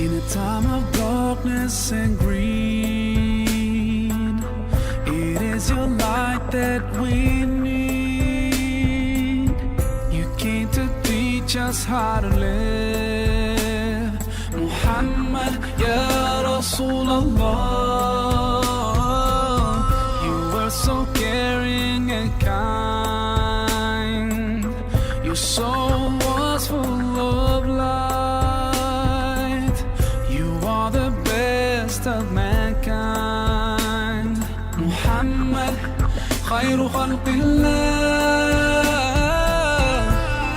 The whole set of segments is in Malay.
In a time of darkness and greed, it is your light that we need. You came to teach us how to live. Muhammad, Ya Rasulullah, you were so caring and kind. Your soul was full of light. You are the best of mankind. Muhammad, khairu khalqillah.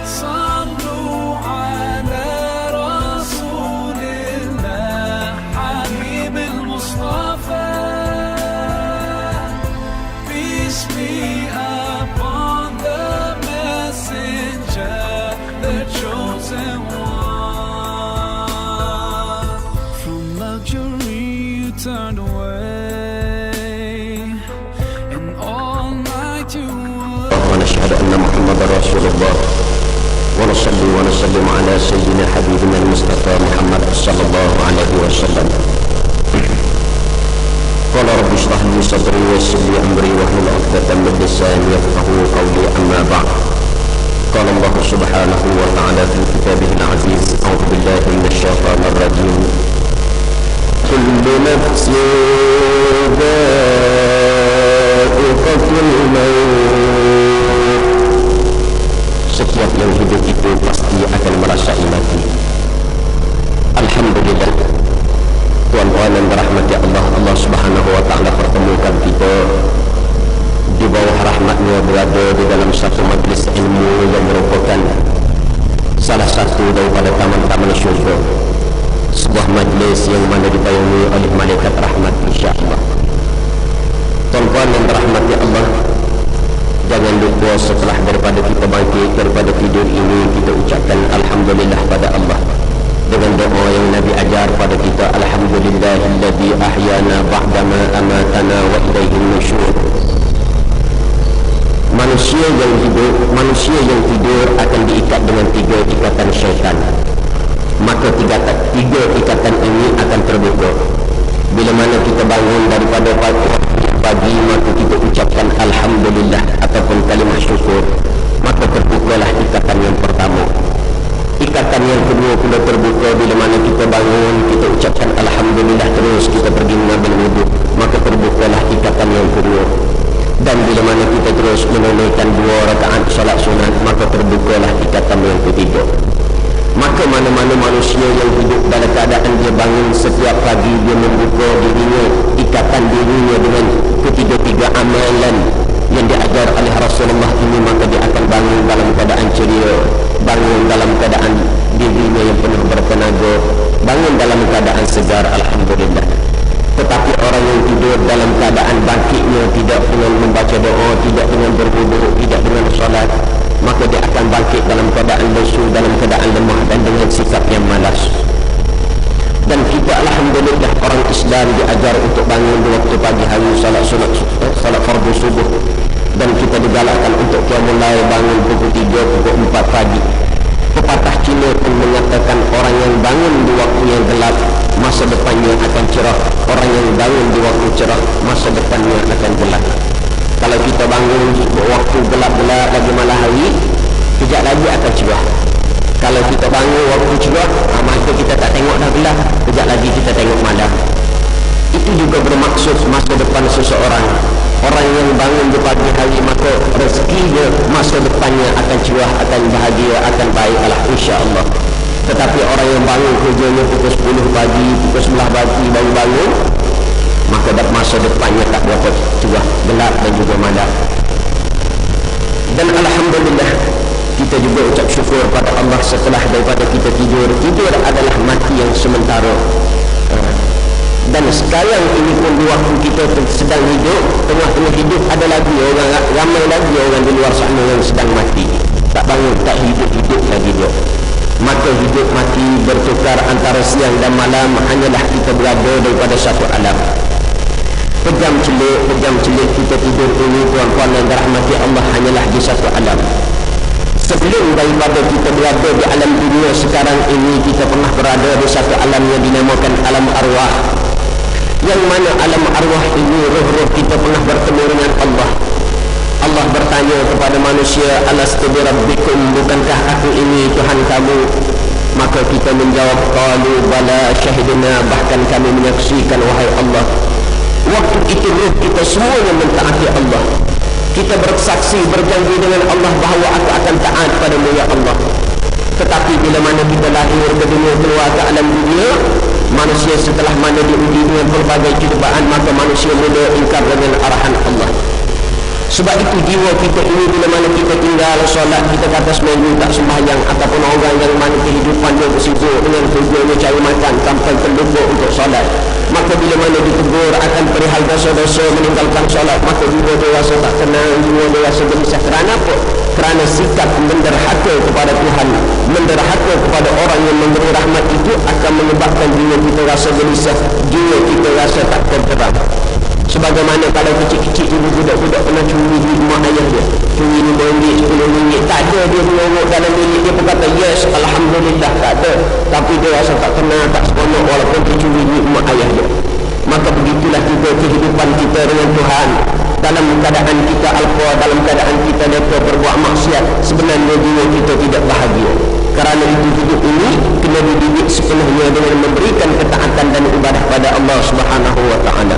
Sallu ala Rasulillah, Habib al-Mustafa. Peace be upon the messenger, the chosen one. From luxury you turned away, and all night you ونشهد أن محمد رسول الله ونصلي ونسلم على سيدنا حبيبنا المصطفى محمد صلى الله عليه وسلم. قال رب اشرح لي صدري ويسر لي أمري واحلل عقدة من لساني يفقهوا قولي أما بعد. قال الله سبحانه وتعالى في كتابه العزيز أعوذ بالله من الشيطان الرجيم كل نفس ذائقة الموت. Setiap yang hidup itu pasti akan merasai mati. Alhamdulillah, tuan-tuan yang dirahmati Allah, Allah Subhanahu wa taala pertemukan kita di bawah rahmatnya, berada di dalam satu majlis ilmu yang merupakan salah satu daripada taman-taman syurga, sebuah majlis yang mana dibayangi oleh malaikat rahmat insya-Allah. Tuan-tuan yang dirahmati Allah, jangan lupa setelah daripada kita bangkit daripada tidur ini, kita ucapkan Alhamdulillah pada Allah dengan doa yang Nabi ajar pada kita, Alhamdulillahilladzi ahyana ba'dama amatana wa ilaihin nusyur. Manusia yang hidup, manusia yang tidur akan diikat dengan tiga ikatan syaitan. Maka tiga ikatan ini akan terbuka. Bila mana kita bangun daripada pagi, maka kita ucapkan Alhamdulillah ataupun kalimah syukur, maka terbukalah ikatan yang pertama. Ikatan yang kedua pula terbuka bila mana kita bangun, kita ucapkan Alhamdulillah, terus kita pergi mengambil wudhu, maka terbukalah ikatan yang kedua. Dan bila mana kita terus menunaikan 2 rakaat salat sunat, maka terbukalah ikatan yang ketiga. Maka mana-mana manusia yang hidup dalam keadaan dia bangun setiap pagi, dia membuka dirinya, ikatan dirinya dengan ketiga-tiga amalan yang diajar oleh Rasulullah ini, maka dia akan bangun dalam keadaan ceria, bangun dalam keadaan dirinya yang penuh bertenaga, bangun dalam keadaan segar, Alhamdulillah. Tetapi orang yang tidur dalam keadaan bangkitnya tidak dengan membaca doa, tidak dengan berwudu, tidak dengan solat, maka dia akan bangkit dalam keadaan lesu, dalam keadaan lemah dan dengan sikap yang malas. Dan kita Alhamdulillah orang Islam diajar untuk bangun di waktu pagi hari, salat sunat, salat fardu subuh, dan kita digalakkan untuk mulai bangun pukul 3, pukul 4 pagi. Pepatah Cina pun mengatakan orang yang bangun di waktu yang gelap, masa depannya akan cerah. Orang yang bangun di waktu cerah, masa depannya akan gelap. Kalau kita bangun di waktu gelap-gelap lagi malam hari, kejap lagi akan cerah. Kalau kita bangun waktu cerah, maka kita tak tengok dah gelap, kejap lagi kita tengok malam. Itu juga bermaksud masa depan seseorang. Orang yang bangun di pagi hari, maka rezeki dia masa depannya akan cerah, akan bahagia, akan baik, insya-Allah. Tetapi orang yang bangun kerjanya pukul 10 pagi, pukul 11 pagi baru bangun, maka masa depannya tak berapa cerah, gelap dan juga malam. Dan Alhamdulillah, kita juga ucap syukur pada Allah setelah daripada kita tidur. Tidur adalah mati yang sementara. Dan sekarang ini pun di waktu kita sedang hidup, tengah-tengah hidup, ada lagi orang, ramai lagi orang di luar sana yang sedang mati, tak bangun, tak hidup lagi dia. Maka hidup mati bertukar antara siang dan malam, hanyalah kita berada daripada satu alam. Pejam celik kita tidur ini, tuan-tuan yang dirahmati Allah, hanyalah di satu alam. Sebelum daripada kita berada di alam dunia sekarang ini, kita pernah berada di satu alam yang dinamakan alam arwah, yang mana alam arwah ini roh-roh kita pernah bertemu dengan Allah. Allah bertanya kepada manusia, alastu bi rabbikum, bukankah aku ini Tuhan kamu? Maka kita menjawab, qalu bala syahidna, bahkan kami menyaksikan wahai Allah. Waktu itu roh kita semuanya mentaati Allah. Kita bersaksi, berjanji dengan Allah bahawa aku akan taat padamu ya Allah. Tetapi bila mana kita lahir ke dunia, keluar ke alam dunia, manusia setelah mana diuji dengan pelbagai cubaan, maka manusia mula ingkar dengan arahan Allah. Sebab itu jiwa kita ini bila mana kita tinggal solat, kita kata seminggu tak sembahyang, ataupun orang yang mana kehidupan dia bersibuk dengan tujuannya cari makan sampai terlupa untuk solat, maka bila mana ditegur akan perihal dosa-dosa meninggalkan solat, maka jiwa dia rasa tak tenang, jiwa dia rasa gelisah. Kerana apa? Kerana sikap menderhaka kepada Tuhan, menderhaka kepada orang yang memberi rahmat itu akan menyebabkan jiwa kita rasa gelisah, jiwa kita rasa tak tenteram. Sebagaimana kalau kecil-kecil dulu budak-budak pernah curi duit mak ayah dia, curi RM5, RM10, tak ada dia menyorok dalam bilik dia pun kata yes, Alhamdulillah, tak ada. Tapi dia rasa tak tenang, tak seronok walaupun dia curi duit mak ayah dia. Maka begitulah juga kehidupan kita dengan Tuhan. Dalam keadaan kita alqa, dalam keadaan kita mereka berbuat maksiat, sebenarnya jiwa kita tidak bahagia. Kerana itu hidup ini kena dididik sepenuhnya dengan memberikan ketaatan dan ibadah pada Allah Subhanahu wa ta'ala.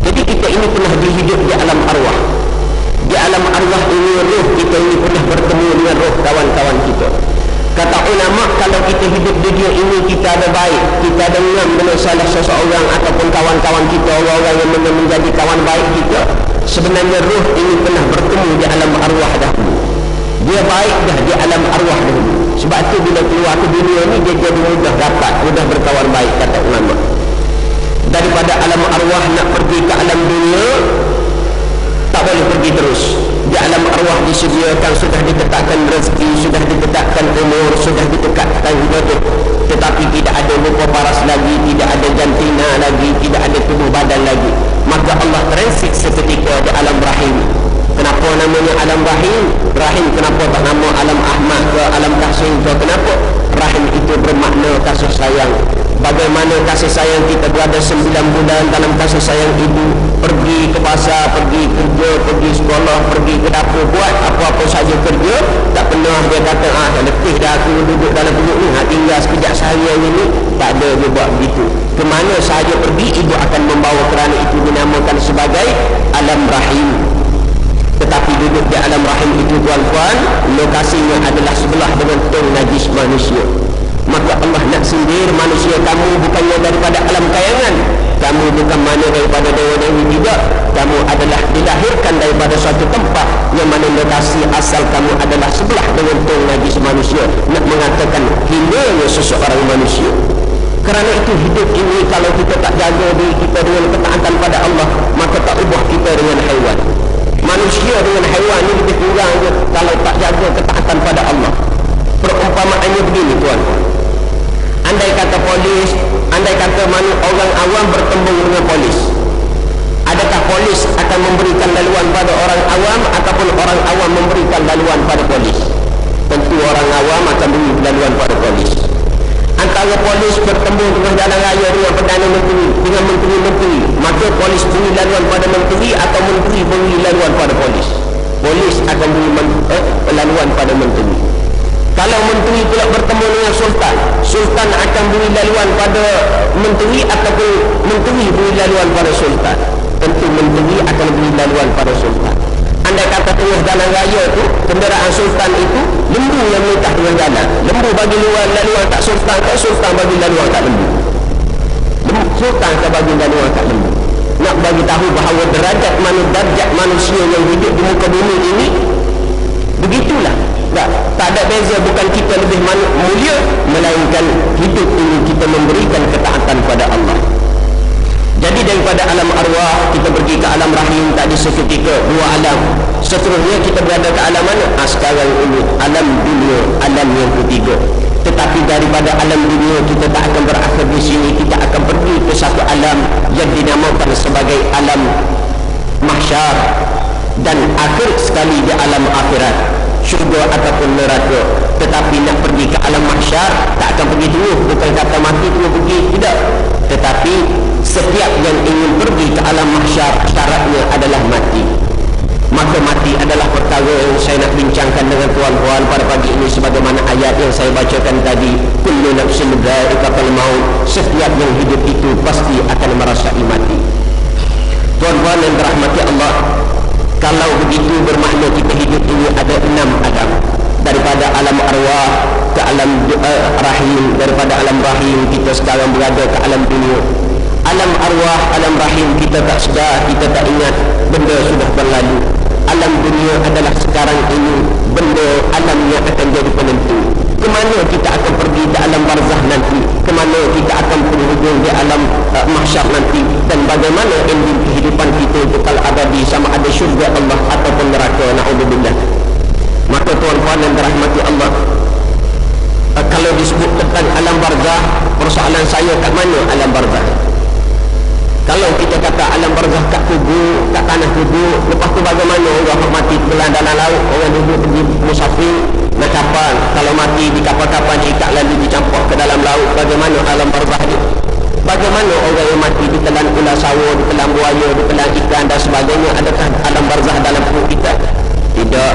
Jadi kita ini pernah dihidup di alam arwah. Di alam arwah ini roh kita ini pernah bertemu dengan roh kawan-kawan kita. Kata ulama, kalau kita hidup di dunia ini, kita ada baik, kita ada ngam dengan salah seseorang ataupun kawan-kawan kita, orang-orang yang menjadi kawan baik kita, sebenarnya roh ini pernah bertemu di alam arwah dahulu. Dia baik dah di alam arwah dahulu. Sebab tu bila keluar ke dunia ini, dia jadi mudah dapat, mudah berkawan baik, kata ulama. Daripada alam arwah nak pergi ke alam dunia, tak boleh pergi terus. Di alam arwah disediakan, sudah ditetapkan rezeki, sudah ditetapkan umur, sudah ditetapkan hidup, tetapi tidak ada lupa paras lagi, tidak ada jantina lagi, tidak ada tubuh badan lagi. Maka Allah transit seketika di alam rahim. Kenapa namanya alam rahim? Rahim kenapa tak nama alam Ahmad ke alam Kasih ke? Kenapa? Rahim itu bermakna kasih sayang. Bagaimana kasih sayang kita berada 9 bulan dalam kasih sayang ibu, pergi ke pasar, pergi kerja, pergi sekolah, pergi ke dapur, buat apa-apa saja kerja, tak pernah dia kata letih dah aku duduk dalam perut ni, tinggal sekejap seharian ini. Tak ada dia buat begitu. Kemana sahaja pergi, ibu akan membawa, kerana itu dinamakan sebagai alam rahim. Tetapi duduk di alam rahim itu, tuan-tuan, lokasinya adalah sebelah dengan tong najis manusia. Maka Allah nak sindir manusia, kamu bukannya daripada alam kayangan, kamu bukan mana daripada dewa-dewi juga, kamu adalah dilahirkan daripada suatu tempat yang mana lokasi asal kamu adalah sebelah dengan tong najis manusia. Nak mengatakan hinanya seseorang manusia. Kerana itu hidup ini kalau kita tak jaga diri kita dengan ketaatan pada Allah, maka tak ubah kita dengan haiwan. Manusia dengan haiwan ini lebih kurang je kalau tak jaga ketaatan pada Allah. Perumpamaannya begini, tuan. Andai kata polis, andai kata orang awam bertembung dengan polis, adakah polis akan memberikan laluan pada orang awam ataupun orang awam memberikan laluan pada polis? Tentu orang awam akan beri laluan pada polis. Antara polis bertembung dengan jalan raya dengan Perdana Menteri, dengan menteri-menteri, maka polis beri laluan pada menteri atau menteri beri laluan pada polis? Polis akan beri laluan pada menteri. Kalau menteri pula bertemu dengan sultan, sultan akan beri laluan pada menteri ataupun menteri beri laluan pada sultan? Tentu menteri akan beri laluan pada sultan. Andai kata tengah jalan raya tu, kenderaan sultan itu, lembu yang melintas dengan jalan, lembu bagi laluan tak sultan, tak sultan bagi laluan tak lembu. Sultan akan bagi laluan tak lembu. Nak bagi tahu bahawa derajat manusia yang hidup di muka bumi ini begitulah. Tak ada beza, bukan kita lebih mulia, melainkan hidup ini kita memberikan ketaatan pada Allah. Jadi daripada alam arwah kita pergi ke alam rahim, tadi seketika, dua alam. Seterusnya kita berada ke alam mana? Sekarang ini alam dunia, alam yang ketiga. Tetapi daripada alam dunia kita tak akan berakhir di sini, kita akan pergi ke satu alam yang dinamakan sebagai alam mahsyar, dan akhir sekali di alam akhirat. syurga ataupun neraka. Tetapi nak pergi ke alam mahsyar tak akan pergi dulu, bukan kata mati dulu pergi, tidak. Tetapi setiap yang ingin pergi ke alam mahsyar syaratnya adalah mati. Maka mati adalah perkara yang saya nak bincangkan dengan tuan-tuan pada pagi ini, sebagaimana ayat yang saya bacakan tadi, kullu nafsin dha'iqatul maut, setiap yang hidup itu pasti akan merasai mati. Tuan-tuan yang dirahmati Allah, kalau begitu bermakna kita hidup ini ada 6 alam. Daripada alam arwah ke alam rahim, daripada alam rahim kita sekarang berada ke alam dunia. Alam arwah, alam rahim kita tak sedar, kita tak ingat, benda sudah berlalu. Alam dunia adalah sekarang ini, benda alam yang akan jadi penentu. Kemana kita akan pergi di alam barzah nanti, kemana kita akan berhubung di alam mahsyar nanti, dan bagaimana ending kehidupan kita itu kekal abadi, sama ada syurga Allah ataupun neraka, na'udzubillah. Maka tuan-tuan yang dirahmati Allah, kalau disebut tentang alam barzah, persoalan saya kat mana alam barzah? Kalau kita kata alam barzah kat kubur, kat tanah kubur, lepas tu bagaimana orang mati belah dalam laut, orang duduk pergi musafir nak kapal, kalau mati di kapal-kapal diikat lalu dicampur ke dalam laut, bagaimana alam barzah ni? Bagaimana orang yang mati ditelan ular sawah, ditelan buaya, ditelan ikan dan sebagainya? Adakah alam barzah dalam perut kita? Tidak.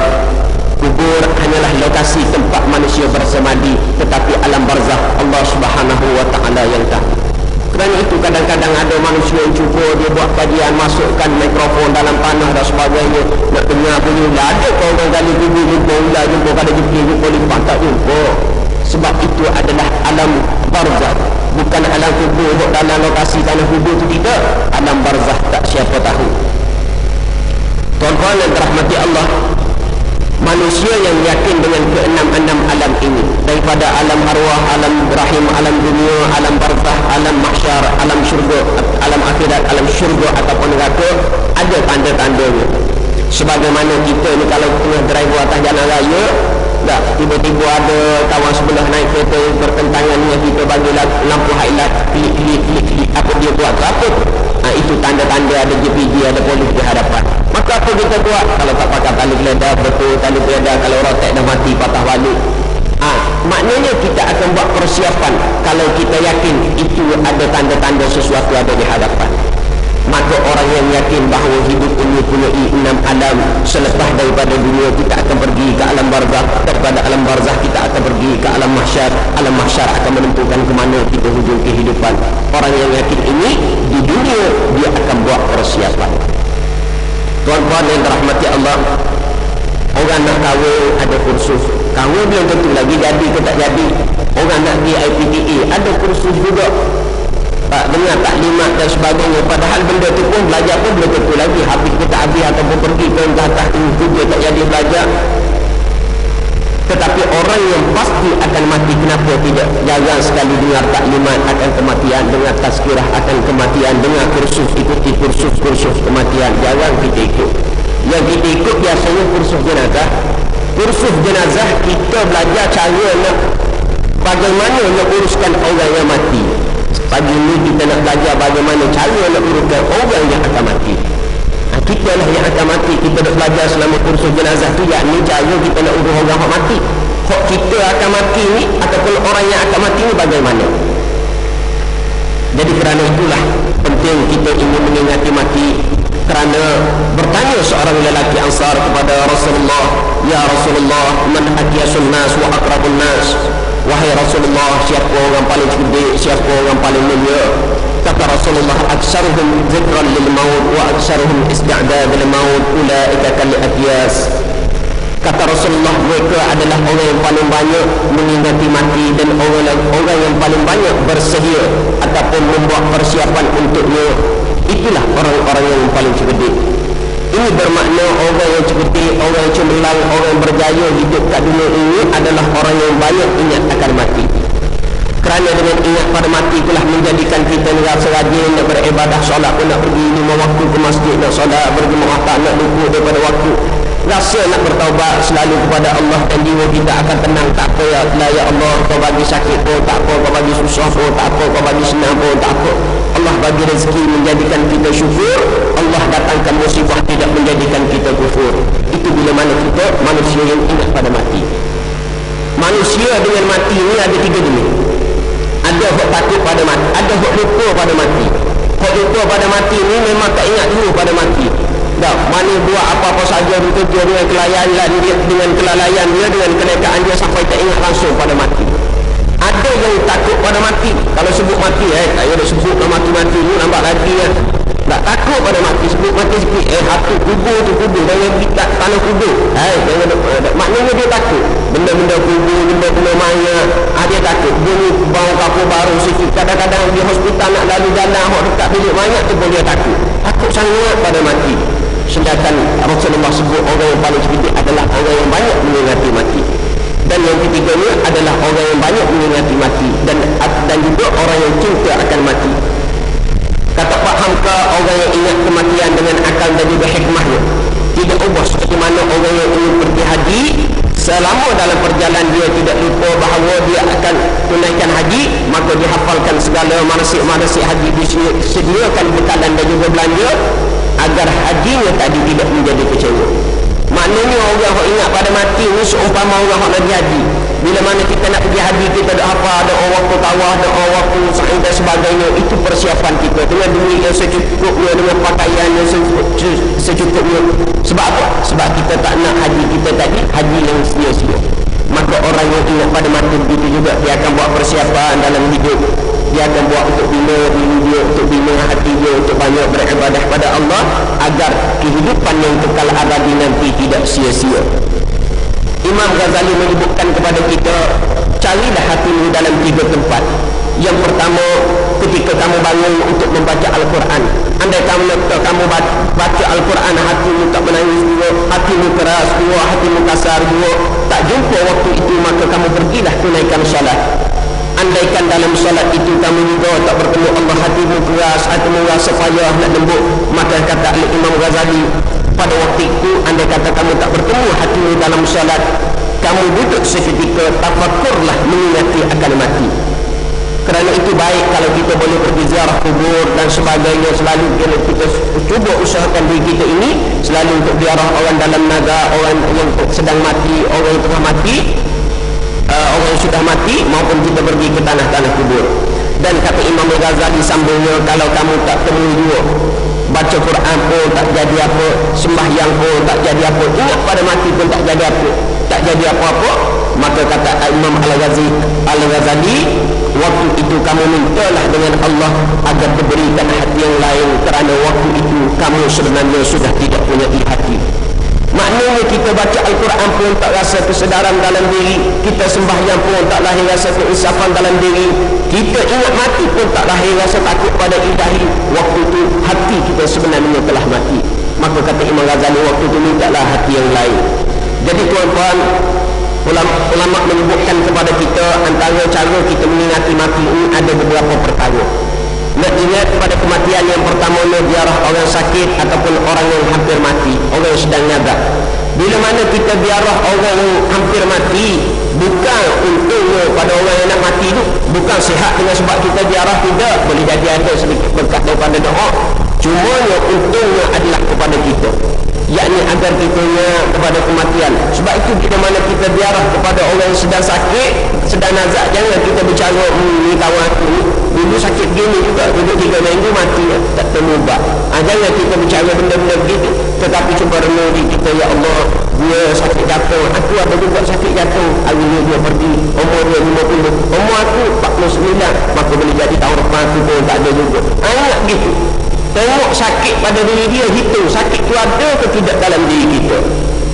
Kubur hanyalah lokasi tempat manusia bersemadi, tetapi alam barzah Allah Subhanahu wa taala yang tahu. Kerana itu kadang-kadang ada manusia yang cuba dia buat kajian, masukkan mikrofon dalam tanah dan sebagainya, nak dengar bunyi ular. Ada kau orang gali kubur jumpa ular, jumpa kada jumpa lipat, tak jumpa. Sebab itu adalah alam barzah, bukan alam kubur. Dalam lokasi tanah kubur itu tidak. Alam barzah tak siapa tahu. Tuan-tuan yang dirahmati Allah, manusia yang yakin dengan ke-6 alam ini, daripada alam arwah, alam rahim, alam dunia, alam barzah, alam mahsyar, alam syurga, alam akhirat, alam syurga ataupun neraka, ada tanda-tandanya. Sebagaimana kita ni kalau tengah drive atas jalan raya, tak, tiba-tiba ada kawan sebelah naik kereta bertentangan dengan kita, bagi lampu highlight, klik, apa dia buat tu, apa tu? Itu tanda-tanda ada JPG, ada polis di hadapan. Maka apa kita buat? Kalau tak pakai tali geledah, betul tali geledah, kalau rotek dah mati, patah balik. Maknanya kita akan buat persiapan kalau kita yakin itu ada tanda-tanda sesuatu ada di hadapan. Maka orang yang yakin bahawa hidup ini punya 6 alam, selepas daripada dunia kita akan pergi ke alam barzah, daripada alam barzah kita akan pergi ke alam mahsyar akan menentukan ke mana kita hujung kehidupan. Orang yang yakin ini di dunia dia akan buat persiapan. Tuan-tuan yang dirahmati Allah, orang nak kahwin ada kursus. Kahwin belum tentu lagi jadi ke tak jadi. Orang nak pergi IPTA ada kursus juga. Dengar taklimat dan sebagainya, padahal benda tu pun belajar pun belum tentu lagi habis ke tak habis, ataupun pergi ke entah-entah dia tak jadi belajar. Tetapi orang yang pasti akan mati, kenapa tidak? Jarang sekali dengar taklimat akan kematian, dengar tazkirah akan kematian, dengar kursus, ikuti kursus kematian, jarang kita ikut. Yang kita ikut biasanya kursus jenazah. Kursus jenazah kita belajar cara nak bagaimana nak uruskan orang yang mati. Pagi ini kita nak belajar bagaimana cara nak uruskan orang yang akan mati. Kita lah yang akan mati. Kita nak belajar selama kursus jenazah tu, yakni cara kita nak urus orang yang mati. Kok kita akan mati ni ataupun orang yang akan mati ni bagaimana? Jadi kerana itulah penting kita ingin mengingati mati. Kerana bertanya seorang lelaki Ansar kepada Rasulullah, "Ya Rasulullah, man atyasun nas wa aqrabun nas?" Wahai Rasulullah, siapa orang paling cerdik, siapa orang paling mulia? Kata Rasulullah, "Aksaruhum zikran lil maut wa aksaruhum istidad lil maut, ulaika kal atyas." Kata Rasulullah, mereka adalah orang yang paling banyak mengingati mati dan orang yang paling banyak bersedia ataupun membuat persiapan untuknya. Itulah orang-orang yang paling cerdik. Ini bermakna orang yang cerdik, orang yang cemerlang, orang yang berjaya hidup kat dunia ini adalah orang yang banyak ingat akan mati. Kerana dengan ingat pada mati itulah menjadikan kita rasa rajin nak beribadah, solat pun nak pergi 5 waktu ke masjid, nak solat berjemaah, tak nak luput daripada waktu. Rasa nak bertaubat selalu kepada Allah, dan jiwa kita akan tenang. Tak apa ya Allah, kau bagi sakit pun tak apa, kau bagi susah pun tak apa, kau bagi senang pun tak apa. Allah bagi rezeki menjadikan kita syukur, Allah datangkan musibah tidak menjadikan kita kufur. Itu bila mana kita manusia yang ingat pada mati. Manusia dengan mati ni ada tiga jenis. Ada hok takut pada mati, ada hok lupa pada mati. Hok lupa pada mati ni memang tak ingat dulu pada mati. Dah, mana buat apa-apa saja bekerja dengan kelalaian dia, dengan kelalaian dia, dengan kenekaan dia sampai tak ingat langsung pada mati. Ada yang takut pada mati. Kalau sebut mati, tak payah sebut mati-mati ni nampak lagi kan. Tak takut pada mati, sebut mati sikit, hati kubur tu kubur, jangan kita tanah kubur. Jangan, maknanya dia takut. Benda-benda kubur, benda-benda mayat, dia takut. Bunyi bau kapur baru sikit. Kadang-kadang di hospital nak lalu jalan, hok dekat bilik mayat tu pun dia takut. Takut sangat pada mati. Sedangkan Rasulullah sebut orang yang paling sedikit adalah orang yang banyak mengingati mati. Dan yang ketiganya adalah orang yang banyak mengingati mati, dan juga orang yang cinta akan mati. Kata Pak Hamka, orang yang ingat kematian dengan akal dan juga hikmahnya tidak ubah seperti mana orang yang ingin pergi haji, selama dalam perjalanan dia tidak lupa bahawa dia akan tunaikan haji, maka dihafalkan segala manasik-manasik haji, disediakan bekalan dan juga belanja agar hajinya tadi tidak menjadi kecewa. Maknanya orang yang ingat pada mati ni seumpama orang yang lagi haji. Bila mana kita nak pergi haji, kita dah hafal doa waktu tawaf, doa waktu sa'i dan sebagainya. Itu persiapan kita dengan duit yang secukupnya, dengan pakaian yang secukupnya. Sebab apa? Sebab kita tak nak haji kita tadi haji yang sia-sia. Maka orang yang ingat pada mati begitu juga, dia akan buat persiapan dalam hidup. Dia akan buat untuk bina diri dia, untuk bina hati dia, untuk banyak beribadah pada Allah, agar kehidupan yang kekal abadi nanti tidak sia-sia. Imam Ghazali menyebutkan kepada kita, carilah hatimu dalam tiga tempat. Yang pertama, ketika kamu bangun untuk membaca Al-Quran. Andai kamu baca Al-Quran, hatimu tak menangis dua, hatimu keras dua, hatimu kasar dua, tak jumpa waktu itu, maka kamu pergilah tunaikan solat. Andaikan dalam solat itu kamu juga tak bertemu Allah, hatimu keras, hatimu rasa payah nak lembut, maka kata Imam Ghazali, pada waktu itu andai kata kamu tak bertemu hatimu dalam solat, kamu duduk seketika, tafakurlah mengingati akan mati. Kerana itu baik kalau kita boleh pergi ziarah kubur dan sebagainya. Selalu kita cuba usahakan diri kita ini selalu untuk ziarah orang dalam naga, orang yang sedang mati, orang yang telah mati, orang yang sudah mati, maupun kita pergi ke tanah-tanah kubur. Dan kata Imam Ghazali sambungnya, kalau kamu tak temui dua, baca Quran pun tak jadi apa, sembahyang pun tak jadi apa, ingat pada mati pun tak jadi apa, tak jadi apa-apa, maka kata Imam Al-Ghazali, waktu itu kamu mintalah dengan Allah agar diberikan hati yang lain, kerana waktu itu kamu sebenarnya sudah tidak punya hati. Maknanya kita baca Al-Quran pun tak rasa kesedaran dalam diri, kita sembahyang pun tak lahir rasa keinsafan dalam diri, kita ingat mati pun tak lahir rasa takut pada ilahi. Waktu itu hati kita sebenarnya telah mati. Maka kata Imam Ghazali, waktu itu mintalah hati yang lain. Jadi tuan-tuan, ulama menyebutkan kepada kita, antara cara kita mengingati mati ini ada beberapa perkara. Nak ingat pada kematian, yang pertamanya ziarah orang sakit ataupun orang yang hampir mati, orang yang sedang nyagak. Bila mana kita ziarah orang yang hampir mati, bukan untungnya pada orang yang nak mati itu, bukan sihat dengan sebab kita ziarah, tidak, boleh jadi ada sedikit berkat daripada doa. Cuma yang untungnya adalah kepada kita, yakni agar kita ingat kepada kematian. Sebab itu bila mana kita ziarah kepada orang yang sedang sakit, sedang nazak, jangan kita bercara, ni kawan aku dulu sakit gini juga, duduk 3 minggu mati, tak temu ubat. Jangan kita bercara benda-benda begitu. Tetapi cuba renung di kita, ya Allah, dia sakit jatuh, aku ada juga sakit jatuh, hari ni dia pergi, umur dia 50, umur aku 49, maka boleh jadi tahun depan aku pun tak ada juga. Ingat gitu, tengok sakit pada diri dia, hitung sakit tu ada ke tidak dalam diri kita.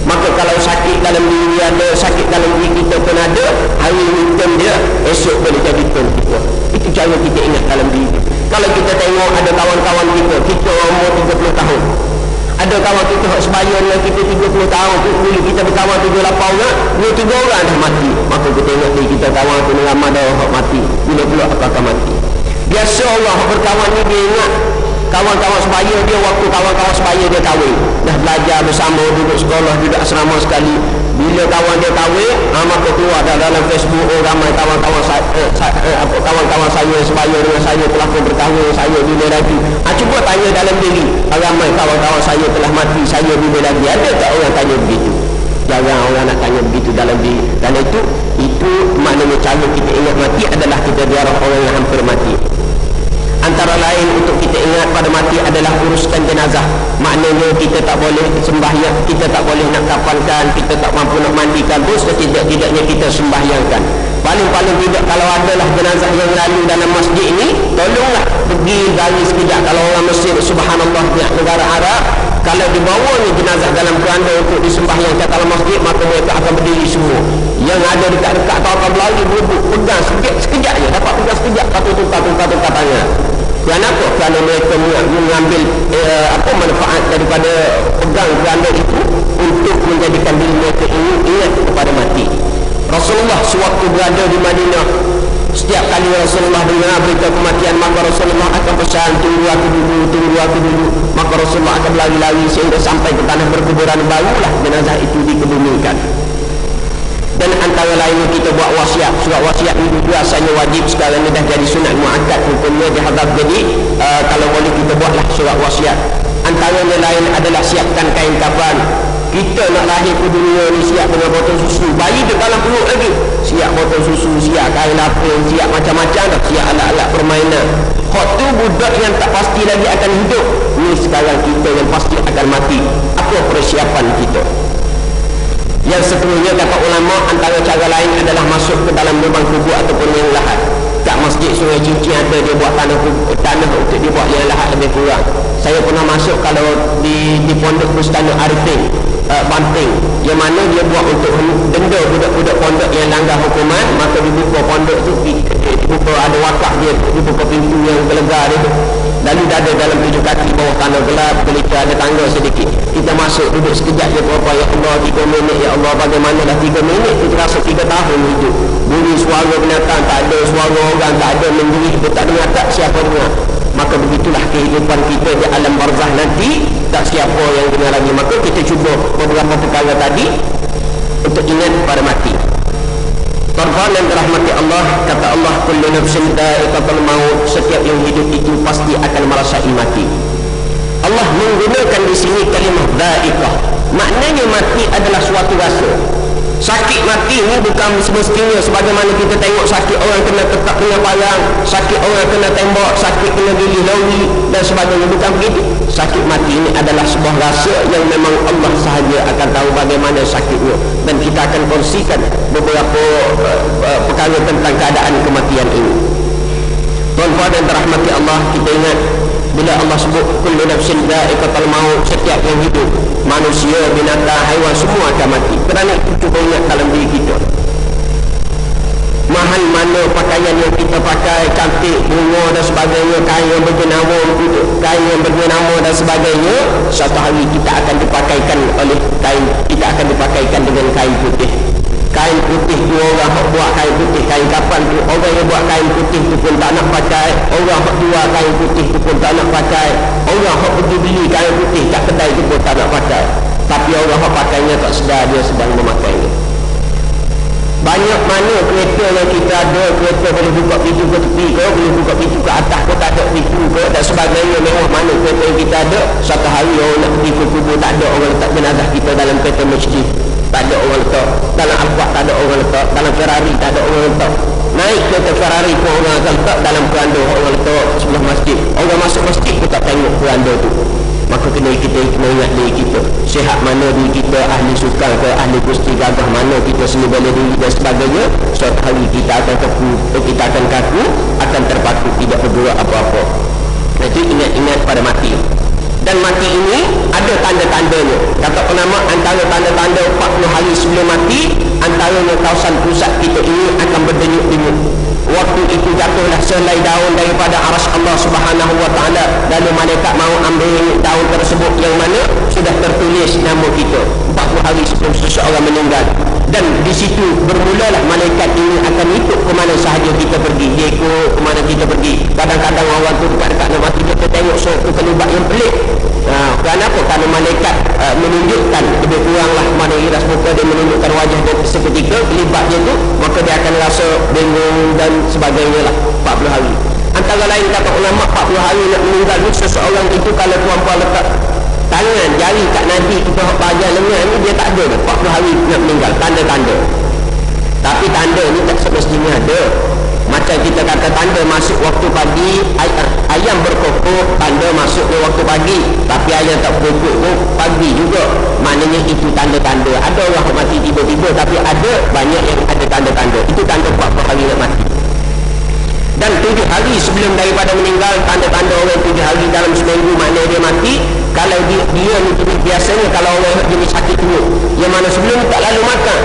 Maka kalau sakit dalam diri dia ada, sakit dalam diri kita pun ada, hari ini turn dia, esok boleh jadi turn kita. Itu cara kita ingat dalam diri. Kalau kita tengok ada kawan-kawan kita umur 30 tahun, ada kawan kita sebaya dengan kita 30 tahun, dulu kita berkawan 78 orang, 2-3 orang dah mati. Maka kita ingat diri kita, kawan tu ramai dah orang mati, bila pula aku akan mati. Biasa Allah berkawan ni, dia ingat kawan-kawan sebaya dia waktu kawan-kawan sebaya dia kahwin, dah belajar bersama, duduk sekolah, duduk asrama sekali. Bila kawan dia kahwin, maka keluar dalam Facebook, ramai kawan-kawan saya sebaya dengan saya telah pun berkahwin, saya bila lagi. Cuba tanya dalam diri, ramai kawan-kawan saya telah mati, saya bila lagi. Ada tak orang tanya begitu? sekarang orang nak tanya begitu dalam diri. Dan itu maknanya cara kita ingat mati adalah kita ziarah orang yang hampir mati. Antara lain untuk kita ingat pada mati adalah uruskan jenazah. Maknanya kita tak boleh sembahyang, kita tak boleh nak kafankan, kita tak mampu nak mandikan pun setidak-tidaknya kita sembahyangkan. Paling-paling tidak kalau adalah jenazah yang lalu dalam masjid ini, tolonglah pergi gali sekejap. Kalau orang Mesir, subhanallah, negara Arab, kalau dibawanya jenazah dalam keranda untuk disembahyangkan dalam masjid, maka mereka akan berdiri semua. Yang ada dekat-dekat atau akan berlari berebut, pegang sekejap je, dapat pegang sekejap, tukar tangan. Kerana apa? Kerana mereka mengambil manfaat daripada pegang keranda itu untuk menjadikan diri mereka ini ingat kepada mati. Rasulullah sewaktu berada di Madinah, setiap kali Rasulullah dengar berita kematian, maka Rasulullah akan pesan, tunggu aku dulu. Maka Rasulullah akan berlari-lari sehingga sampai ke tanah berkuburan, barulah jenazah itu dikebumikan. Dan antara lainnya kita buat wasiat. Surat wasiat itu biasanya wajib, sekarang ini dah jadi sunat muakkad hukumnya dihadap. Jadi kalau boleh kita buatlah surat wasiat. Antara lain adalah siapkan kain kafan. Kita nak lahir ke dunia ni siap dengan botol susu, bayi di dalam perut lagi, siap botol susu, siap kain lapin, siap macam-macam dah, siap alat-alat permainan. Hak tu budak yang tak pasti lagi akan hidup. Ni sekarang kita yang pasti akan mati. Apa persiapan kita? Yang seterusnya kata ulama, antara cara lain adalah masuk ke dalam lubang kubur ataupun yang lahat. Kat masjid Sungai Cincin ada dia buat tanah untuk dia buat yang lahat lebih kurang. Saya pernah masuk kalau di pondok Bustana Arifin, Banting, yang mana dia buat untuk denda budak-budak pondok yang langgar hukuman, maka dibuka pondok tu, dibuka ada wakaf dia, dibuka pintu yang gelegar itu, lalu dah ada dalam 7 kaki bawah tanah gelap, gelita ada tangga sedikit. Kita masuk duduk sekejap je, berapa ya Allah, 3 minit ya Allah, bagaimana dah 3 minit tu terasa 3 tahun hidup. Bunyi suara binatang tak ada, suara orang tak ada, menjerit pun tak dengar, tak siapa dengar. Maka begitulah kehidupan kita di alam barzah nanti, tak siapa yang dengar lagi. Maka kita cuba beberapa perkara tadi untuk ingat pada mati. Tuan-tuan yang dirahmati Allah, kata Allah, kullu nafsin dha'iqatul maut, setiap yang hidup itu pasti akan merasai mati. Allah menggunakan di sini kalimah dha'iqah. Maknanya mati adalah suatu rasa. Sakit mati ni bukan semestinya sebagaimana kita tengok sakit orang kena tekak kena parang, sakit orang kena tembak, sakit kena gili lauri dan sebagainya. Bukan begitu. Sakit mati ini adalah sebuah rasa yang memang Allah sahaja akan tahu bagaimana sakitnya. Dan kita akan kongsikan beberapa perkara tentang keadaan kematian ini. Tuan-tuan dan dirahmati Allah, kita ingat bila Allah sebut kullu nafsin dha'iqatul maut, setiap yang hidup, manusia, binatang, haiwan, semua akan mati. Kerana itu cuba ingat dalam diri kita. Mahal mana pakaian yang kita pakai, cantik, bunga dan sebagainya, kain yang berjenama dan sebagainya, suatu hari kita akan dipakaikan oleh kain, kita akan dipakaikan dengan kain putih. Kain putih tu orang buat kain putih, kain kapan tu orang yang buat kain putih tu pun tak nak pakai, orang yang jual kain putih tu pun tak nak pakai, orang yang pergi beli kain putih kat kedai tu pun tak nak pakai. Tapi orang yang pakainya tak sedar dia sedang memakainya. Banyak mana kereta yang kita ada, kereta boleh buka pintu ke tepi ke, boleh buka pintu ke atas ke, tak ada pintu ke dan sebagainya. Mewah mana kereta yang kita ada. Satu hari orang nak pergi ke kubur, tak ada orang letak jenazah kita dalam kereta masjid, tak ada orang letak dalam Alphard, tak ada orang letak dalam Ferrari, tak ada orang letak. Naik kereta Ferrari pun orang akan letak dalam keranda, orang letak sebelah masjid. Orang masuk masjid pun tak tengok keranda tu. Maka kita kena ingat diri kita, sihat mana diri kita, ahli sukan ke, ahli kusti gagah mana kita, seni bela diri dan sebagainya. Suatu hari kita akan kaku, akan terpaku, tidak bergerak apa-apa. Jadi ingat-ingat pada mati. Dan mati ini ada tanda-tandanya. Kata ulama, antara tanda-tanda 40 hari sebelum mati, antaranya kawasan pusat kita ini akan berdenyut-denyut. Waktu itu jatuhlah selai daun daripada aras Allah Subhanahu wa ta'ala, lalu malaikat mahu ambil daun tersebut yang mana sudah tertulis nama kita 40 hari sebelum seseorang meninggal. Dan di situ bermulalah malaikat ini akan ikut ke mana sahaja kita pergi. Dia ikut ke mana kita pergi. Kadang-kadang orang tu dekat-dekat nak mati, kita tengok suatu kelubak yang pelik. Kenapa? Kerana malaikat menunjukkan lebih kuranglah mana iras muka dia, menunjukkan wajah dia seketika, kelibak dia tu, maka dia akan rasa bingung dan sebagainya lah. 40 hari. Antara lain kata ulama, 40 hari nak meninggal ni seseorang itu kalau tuan-puan letak tangan, jari kat Nabi kita bahagian lengan ni dia tak ada dah 40 hari nak meninggal, tanda-tanda. Tapi tanda ni tak semestinya ada. Macam kita kata tanda masuk waktu pagi, ayam berkokok, tanda masuk ke waktu pagi. Tapi ayam tak berkokok tu pagi juga. Maknanya itu tanda-tanda. Ada orang mati tiba-tiba, tapi ada banyak yang ada tanda-tanda. Itu tanda 40 hari nak mati. Dan 7 hari sebelum daripada meninggal, tanda-tanda orang 7 hari dalam seminggu maknanya dia mati. Kalau dia ni biasanya kalau orang jenis sakit perut, yang mana sebelum tak lalu makan,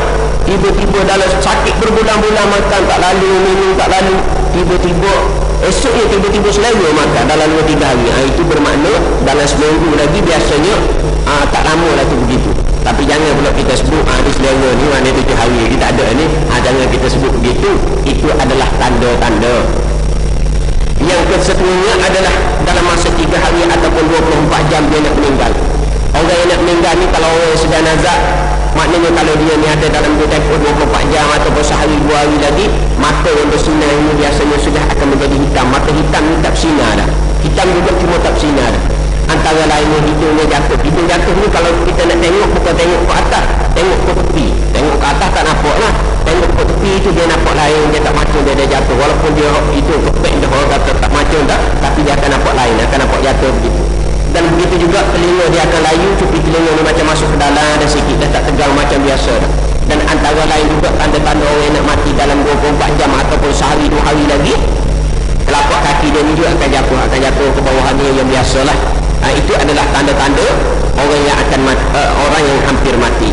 tiba-tiba dalam sakit berbulan-bulan makan tak lalu, minum tak lalu, tiba-tiba esoknya tiba-tiba selera makan dalam 2-3 hari. Itu bermakna dalam seminggu lagi biasanya tak lama lah tu begitu. Tapi jangan pula kita sebut dia selera ni mana 7 hari ni tak ada ni, jangan kita sebut begitu. Itu adalah tanda-tanda. Yang kesetuanya adalah dalam masa 3 hari ataupun 24 jam dia nak meninggal. Orang yang nak meninggal ni kalau orang yang sedang nazak, maknanya kalau dia ni ada dalam tempoh 24 jam ataupun sehari 2 hari lagi, mata yang bersinar ini biasanya sudah akan menjadi hitam. Mata hitam ni tak bersinar dah. Hitam juga cuma tak bersinar dah. Antara lainnya hidungnya jatuh. Hidung jatuh ni kalau kita nak tengok, bukan tengok ke atas, tengok ke tepi. Tengok ke atas tak nampak lah, tengok ke tepi tu dia nampak lain, dia tak macam dia jatuh. Walaupun dia itu kepek dah orang kata tak macam dah, tapi dia akan nampak lain, akan nampak jatuh begitu. Dan begitu juga telinga dia akan layu, cupi telinga ni macam masuk ke dalam dan sikit dah tak tegang macam biasa dah. Dan antara lain juga tanda-tanda orang yang nak mati dalam 24 jam ataupun sehari 2 hari lagi, telapak kaki dia ni juga akan jatuh ke bawah dia yang biasalah. Itu adalah tanda-tanda orang yang akan orang yang hampir mati.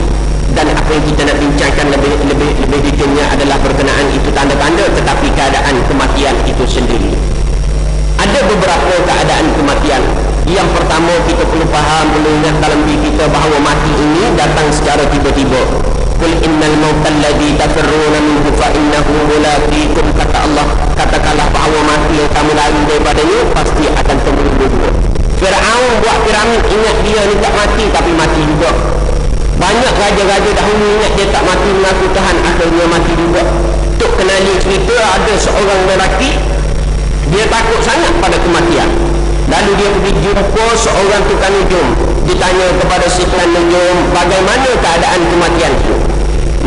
Dan apa yang kita nak bincangkan lebih detailnya adalah berkenaan itu tanda-tanda, tetapi keadaan kematian itu sendiri. Ada beberapa keadaan kematian. Yang pertama kita perlu faham, perlu ingat dalam diri kita bahawa mati ini datang secara tiba-tiba. Qul innal mautal ladzi tafirruna minhu fa innahu mulaqikum, kata Allah, katakanlah bahawa mati yang kamu lari daripadanya pasti akan temui. Fir'aun buat piramid, ingat dia ni tak mati, tapi mati juga. Banyak raja-raja dahulu ingat dia tak mati, mengaku Tuhan, akhirnya mati juga. Untuk kenali cerita, ada seorang lelaki, dia takut sangat pada kematian. Lalu dia pergi jumpa seorang tukang nujum. Ditanya kepada si tukang nujum, bagaimana keadaan kematian itu?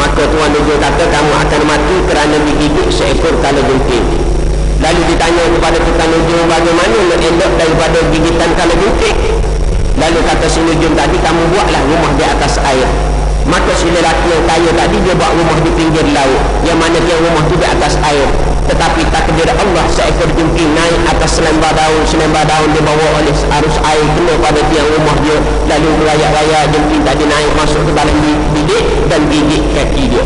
Maka tuan nujum kata, kamu akan mati kerana digigit seekor kalajengking. Lalu ditanya kepada tukang nujum, bagaimana nak elok daripada gigitan kalajengking? Lalu kata si nujum tadi, kamu buatlah rumah di atas air. Maka si lelaki yang kaya tadi, dia buat rumah di pinggir laut, yang mana dia rumah tu di atas air. Tetapi takdir Allah, seekor jengking naik atas selembar daun dibawa oleh arus air, kena pada tiang rumah dia. Lalu beraya-raya jengking tadi naik masuk ke dalam bilik dan gigit kaki dia.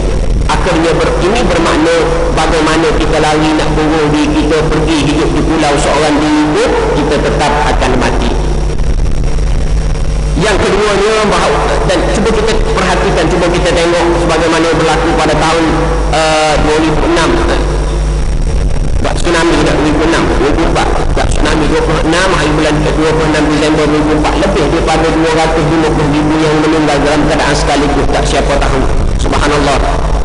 Akhirnya ini bermakna bagaimana kita lari nak burung diri kita pergi hidup di pulau seorang diri itu, kita tetap akan mati. Yang keduanya, dan cuba kita perhatikan, cuba kita tengok sebagaimana berlaku pada tahun 2006. Tsunami 2006, 2004, tsunami 26 hari bulan 26 Disember 2004, lebih daripada 250,000 yang meninggal dalam keadaan sekaligus, tak siapa tahu. Subhanallah.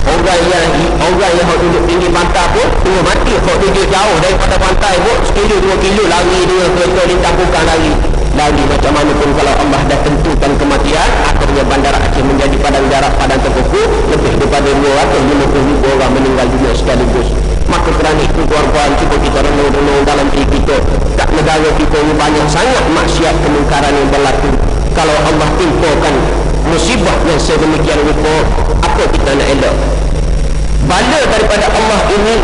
Orang yang duduk tinggi pantai pun tengah mati. Kalau duduk jauh daripada pantai pun, sekilo 2 kilo lari dia, kereta lintang bukan lari macam mana pun. Kalau Allah dah tentukan kematian, akhirnya bandar Aceh menjadi padang darat, padang terkuku. Lebih daripada 250,000 orang meninggal dunia sekaligus. Maka kerana itu tuan-tuan, cuba kita renung-renung dalam diri kita. Kat negara kita ini banyak sangat maksiat kemungkaran yang berlaku. Kalau Allah timpakan musibah yang sedemikian rupa, apa kita nak elok? Bala daripada Allah ini,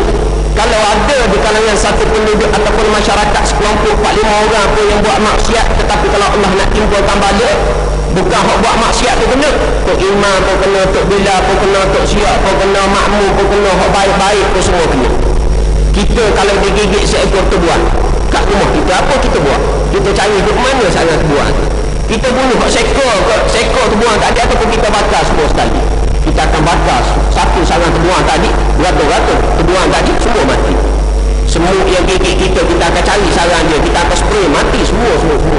kalau ada di kalangan satu penduduk ataupun masyarakat sekelompok 4-5 orang pun yang buat maksiat, tetapi kalau Allah nak timpakan bala, bukan hak buat maksiat tu kena, Tok Imam pun kena, Tok Bila pun kena, Tok Siak pun kena, makmum pun kena, hak baik-baik pun semua kena. Kita kalau digigit seekor tebuan kat rumah kita, apa kita buat? Kita cari duk mana sangat tebuan tu. Kita bunuh hak sekor tebuan tadi, ataupun kita bakar semua sekali. Kita akan bakar satu sangat tebuan tadi, ratus-ratus tebuan tadi, semua mati. Semua yang gigit kita akan cari sarang dia, kita akan spray, mati semua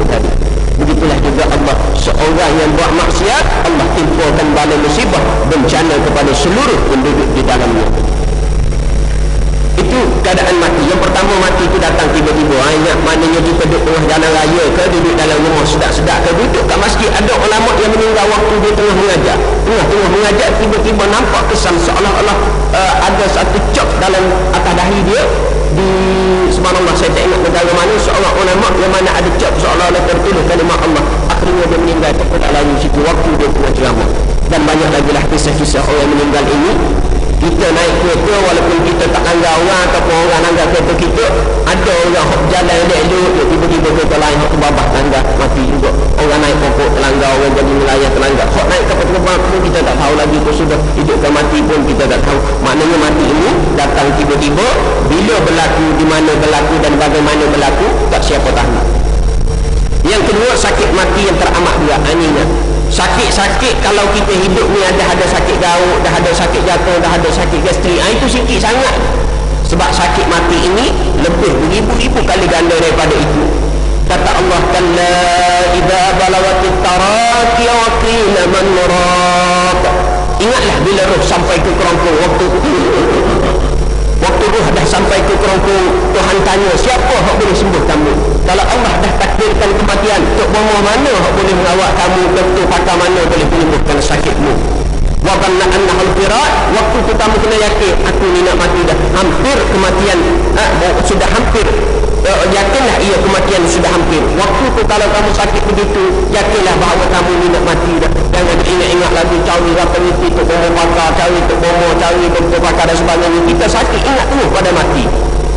tadi. Begitulah juga Allah, seorang yang buat maksiat, Allah timpakan bala musibah, bencana kepada seluruh penduduk di dalamnya. Itu keadaan mati. Yang pertama, mati itu datang tiba-tiba. Ingat, maknanya kita duduk tengah jalan raya ke, duduk dalam rumah sedap-sedap ke, duduk kat masjid, ada ulama yang meninggal waktu dia tengah mengajar. Tengah mengajar, tiba-tiba nampak kesan seolah-olah ada satu cop dalam atas dahi dia. Di subhanallah, saya tak ingat negara mana, seorang ulama yang mana ada cop seolah-olah tertulis kalimah Allah. Akhirnya dia meninggal tak lagi situ waktu dia tengah ceramah. Dan banyak lagi lah kisah-kisah orang meninggal ini. Kita naik kereta, walaupun kita tak langgar orang ataupun orang langgar kereta kita, ada orang jalan elok-elok, tiba-tiba kereta lain hok babah langgar, mati juga. Orang naik pokok terlanggar, orang jadi nelayan terlanggar, hok naik kapal terbang pun kita tak tahu lagi tu sudah hidup ke mati pun kita tak tahu. Maknanya mati ini datang tiba-tiba, bila berlaku, di mana berlaku dan bagaimana berlaku, tak siapa tahu. Yang kedua, sakit mati yang teramat berat. Aninya sakit-sakit, kalau kita hidup ni ada sakit gauk, dah ada sakit jantung, dah ada sakit gastrik, itu sikit sangat. Sebab sakit mati ini lebih beribu-ribu kali ganda daripada itu. Kata Allah, kalla idza balagatit taraqi wa qila man raq. Ingatlah bila roh sampai ke kerongkong, waktu roh dah sampai ke kerongkong, Tuhan tanya, siapa yang boleh sembuh kamu? Kalau Allah dah takdirkan kematian, tok bomo mana yang boleh mengawak kamu, doktor pakar mana boleh menyembuhkan sakitmu? Wa dhanna annahu al-firat, waktu tu kamu kena yakin, aku ni nak mati dah, hampir kematian, sudah hampir, yakinlah ia kematian sudah hampir. Waktu tu kalau kamu sakit begitu, yakinlah bahawa kamu ni nak mati dah. Jangan ingat-ingat lagi cari apa ni, tok bomo pakar, cari tok bomo, cari doktor pakar dan sebagainya. Kita sakit, ingat tu pada mati.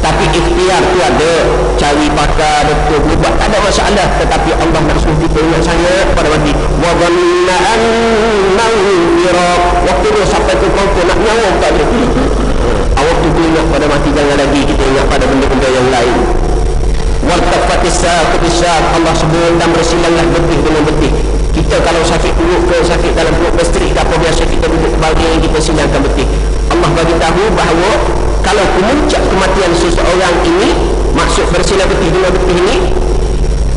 Tapi ikhtiar tu ada, cari pakar, doktor, buat tak ada masalah. Tetapi Allah nak suruh kita ingat sangat pada mati. Wa dhanna annahu firaq, waktu dia sampai ke kongkong nak nyawa tak ada. Waktu tu ingat pada mati, jangan lagi kita ingat pada benda-benda yang lain. Waltafatis saqu bisaq, Allah sebut dan bersilanglah betih dengan betih. Kita kalau sakit perut ke, sakit dalam perut gastrik, apa biasa kita duduk bahagian kita silangkan betih. Allah bagi tahu bahawa kalau kemuncak kematian seseorang ini, maksud bersilang betih dengan betih ini,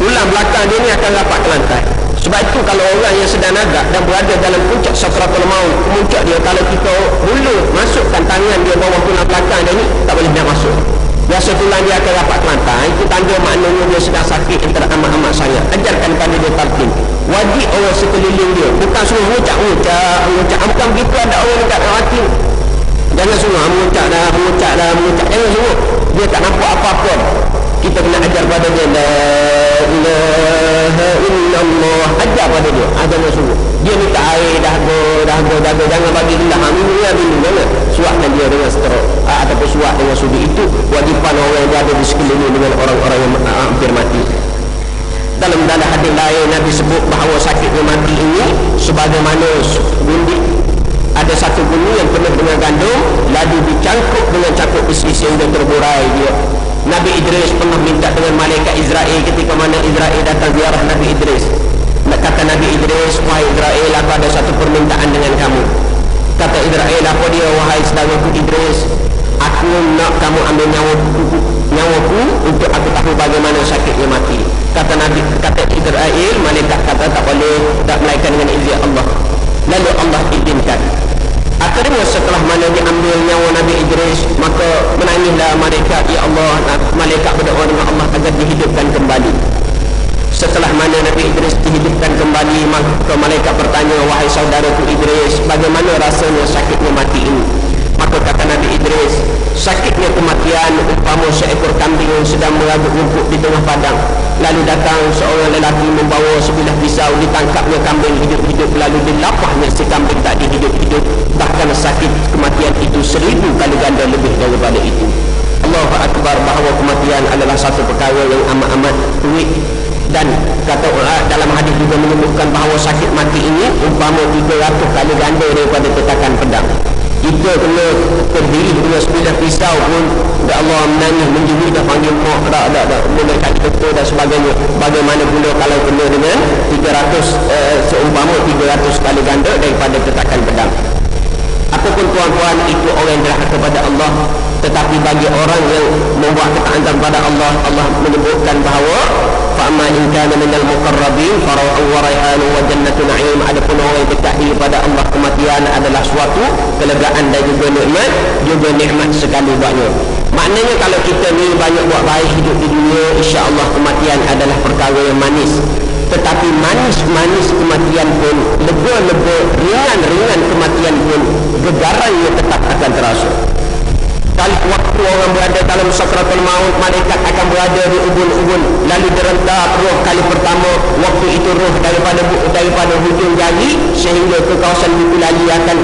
tulang belakang dia ni akan rapat ke lantai. Sebab itu kalau orang yang sedang agak dan berada dalam puncak sakratul maut, kemuncak dia, kalau kita mula masukkan tangan dia bawah tulang belakang dia ni, tak boleh nak masuk. Biasa tulang dia akan rapat ke lantai. Itu tanda maknanya dia sedang sakit yang teramat-amat sangat. Ajarkan pada dia talqin. Wajib orang sekeliling dia, bukan suruh ngucap-ngucap. Bukan begitu ada orang dekat hati. Jangan suruh mengucap dah. Jangan suruh. Dia tak nampak apa-apa. Kita kena ajar pada dia, la ilaha illallah. Ajar pada dia. Jangan suruh. Dia minta air, dahaga. Jangan bagi rendah. Jangan suatkan dia dengan stroke, ataupun suat dengan sudi. Itu wajipan orang yang ada di sekeliling dengan orang-orang yang hampir mati. Dalam hadis lain Nabi sebut bahawa sakitnya mati ini sebagaimana gundi. Ada satu gunung yang penuh dengan gandum, lalu dicangkuk dengan cangkuk besi sehingga terburai dia. Nabi Idris pernah minta dengan malaikat Israel ketika mana Israel datang ziarah Nabi Idris. Kata Nabi Idris, wahai Israel, aku ada satu permintaan dengan kamu. Kata Israel, apa dia? Wahai saudaraku Idris, aku nak kamu ambil nyawaku untuk aku tahu bagaimana sakitnya mati. Kata Israel, malaikat kata tak boleh, tak melainkan dengan izin Allah. Lalu Allah izinkan. Akhirnya setelah mana diambil nyawa Nabi Idris, maka menangislah malaikat, ya Allah, malaikat berdoa dengan Allah agar dihidupkan kembali. Setelah mana Nabi Idris dihidupkan kembali, maka malaikat bertanya, wahai saudaraku Idris, bagaimana rasanya sakitnya mati ini? Maka kata Nabi Idris, sakitnya kematian umpama seekor kambing yang sedang merabut rumput di tengah padang. Lalu datang seorang lelaki membawa sebilah pisau, ditangkapnya kambing hidup-hidup, lalu dilapahnya si kambing tak hidup-hidup. Bahkan sakit kematian itu 1000 kali ganda lebih daripada itu. Allahu Akbar, bahawa kematian adalah satu perkara yang amat-amat ruit. Dan kata dalam hadis juga menyebutkan bahawa sakit mati ini umpama 300 kali ganda daripada tetakan pedang. Kita kena terdiri dengan sebilah pisau pun, dah Allah menangis, menjerit, dah panggil mak, dah mula cari doktor dan sebagainya. Bagaimana pula kalau kena dengan 300 seumpama 300 kali ganda daripada tetakan pedang. Apapun tuan-tuan, itu orang yang derhaka kepada Allah. Tetapi bagi orang yang membuat ketaatan kepada Allah, Allah menyebutkan bahawa fa'amma in kana minal muqarrabin fara'u wa rayhanun wa jannatu na'im. Adapun orang yang dekat kepada Allah, kematian adalah suatu kelegaan dan juga nikmat sekali banyak. Maknanya kalau kita ni banyak buat baik hidup di dunia, insya-Allah kematian adalah perkara yang manis. Tetapi manis-manis kematian pun, lega-lega, ringan-ringan kematian pun, gegarannya tetap akan terasa. Kalau waktu orang berada dalam sakratul maut, malaikat akan berada di ubun-ubun, lalu direntak roh kali pertama. Waktu itu roh daripada hujung jari sehingga ke kawasan buku lali akan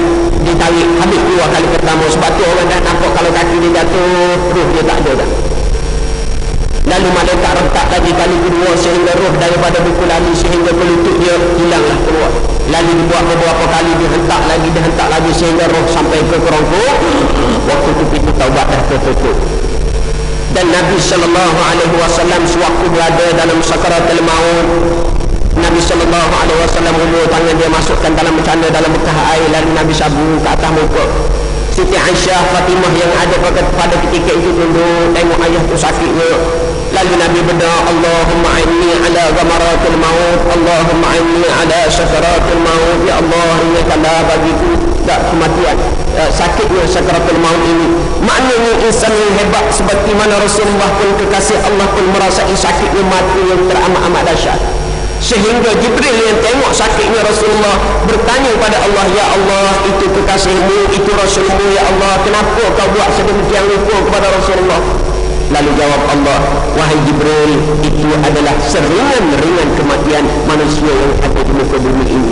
ditarik habis keluar kali pertama. Sebab tu orang dah nampak kalau kaki dia jatuh, roh dia tak ada dah. Lalu malaikat rentak lagi kali kedua sehingga roh daripada buku lali sehingga ke lutut dia hilanglah keluar. Lalu dibuat beberapa kali, dihentak lagi sehingga roh sampai ke kerongkong. Waktu itu pintu taubat dah tertutup. Dan Nabi SAW sewaktu berada dalam sakaratul maut, Nabi SAW ulur tangan dia masukkan dalam bercanda dalam bekas air, lalu Nabi sabu ke atas muka. Siti Aisyah, Fatimah yang ada pada ketika itu tunduk tengok ayah tu sakitnya. Lalu Nabi berdoa, Allahumma inni ala ghamaratul maut, Allahumma inni ala sakaratul maut. Ya Allah, ingatkanlah bagiku kematian, sakitnya sakaratul maut ini. Maknanya insan yang hebat seperti mana Rasulullah pun, kekasih Allah pun merasai sakitnya mati yang teramat-amat dahsyat. Sehingga Jibril yang tengok sakitnya Rasulullah bertanya pada Allah, Ya Allah, itu kekasihmu, itu Rasulmu, Ya Allah, kenapa kau buat sedemikian rupa kepada Rasulullah? Lalu jawab Allah, wahai Jibril, itu adalah seringan-ringan kematian manusia yang ada di muka bumi ini.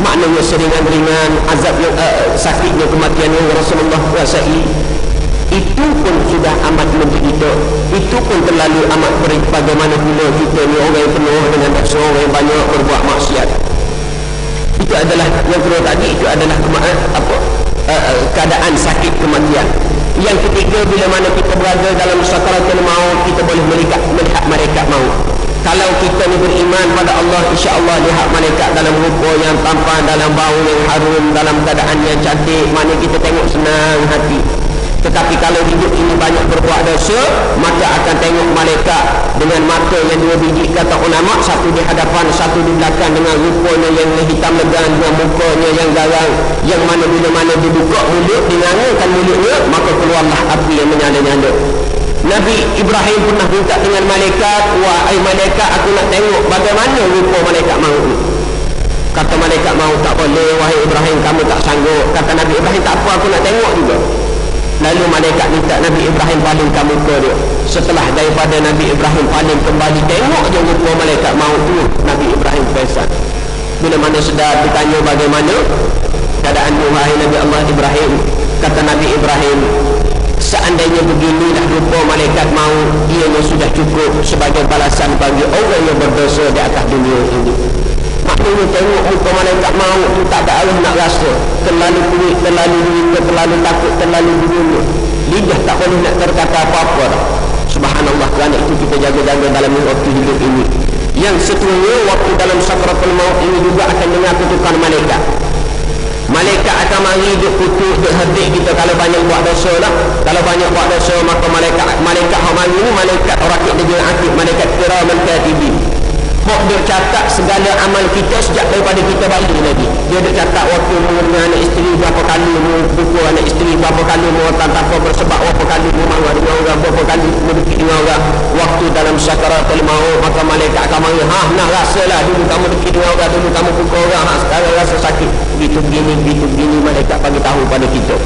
Maknanya seringan-ringan azab yang sakitnya kematian yang Rasulullah rasai, itu pun sudah amat menderita. Itu pun terlalu amat berat. Bagaimana pula kita ni orang yang penuh dengan dosa, orang yang banyak berbuat maksiat. Itu adalah yang kedua tadi, itu adalah keadaan sakit kematian. Yang ketiga, bila mana kita berada dalam sakaratul maut, kita boleh melihat malaikat maut. Kalau kita ni beriman pada Allah, insya-Allah lihat malaikat dalam rupa yang tampan, dalam bau yang harum, dalam keadaan yang cantik, mana kita tengok senang hati. Tetapi kalau hidup ini banyak berbuat dosa, maka akan tengok malaikat dengan mata yang dua biji, kata ulama, satu di hadapan, satu di belakang, dengan rupanya yang hitam legam, dengan mukanya yang garang, yang mana bila mana dibuka mulut, dinangakan mulutnya, maka keluarlah api yang menyala-nyala. Nabi Ibrahim pernah minta dengan malaikat, wahai malaikat, aku nak tengok bagaimana rupa malaikat maut ni. Kata malaikat maut, tak boleh wahai Ibrahim, kamu tak sanggup. Kata Nabi Ibrahim, tak apa, aku nak tengok juga. Lalu malaikat minta Nabi Ibrahim palingkan muka dia. Setelah daripada Nabi Ibrahim paling kembali, tengok je muka malaikat maut tu, Nabi Ibrahim perasan. Bila mana sedar ditanya bagaimana keadaanmu wahai Nabi Allah Ibrahim, kata Nabi Ibrahim, seandainya beginilah rupa malaikat maut, ianya sudah cukup sebagai balasan bagi orang yang berdosa di atas dunia ini. Maknanya tengok muka malaikat maut tu tak ada arah nak rasa. Terlalu kulit, terlalu dingin, terlalu takut, terlalu dingin. Lidah tak boleh nak berkata apa-apa dah. Subhanallah, kerana itu kita jaga-jaga dalam waktu hidup ini. Yang seterusnya, waktu dalam sakratul maut ini juga akan dengar kutukan malaikat. Malaikat akan mari duk kutuk, duk herdik kita kalau banyak buat dosa lah. Kalau banyak buat dosa, maka malaikat yang mari ni malaikat rakib dia aktif, malaikat kiraman katibin. Hak dia catat segala amal kita sejak daripada kita bayi lagi. Dia ada catat waktu dengan anak isteri berapa kali, pukul anak isteri berapa kali, tak apa bersebab berapa kali, marah dengan orang berapa kali, berdekit dengan orang. Waktu dalam sakaratul maut, maka malaikat akan mari, nak rasalah dulu kamu dekit dengan orang, dulu kamu pukul orang, sekarang rasa sakit. Begitu begini malaikat bagi tahu pada kita.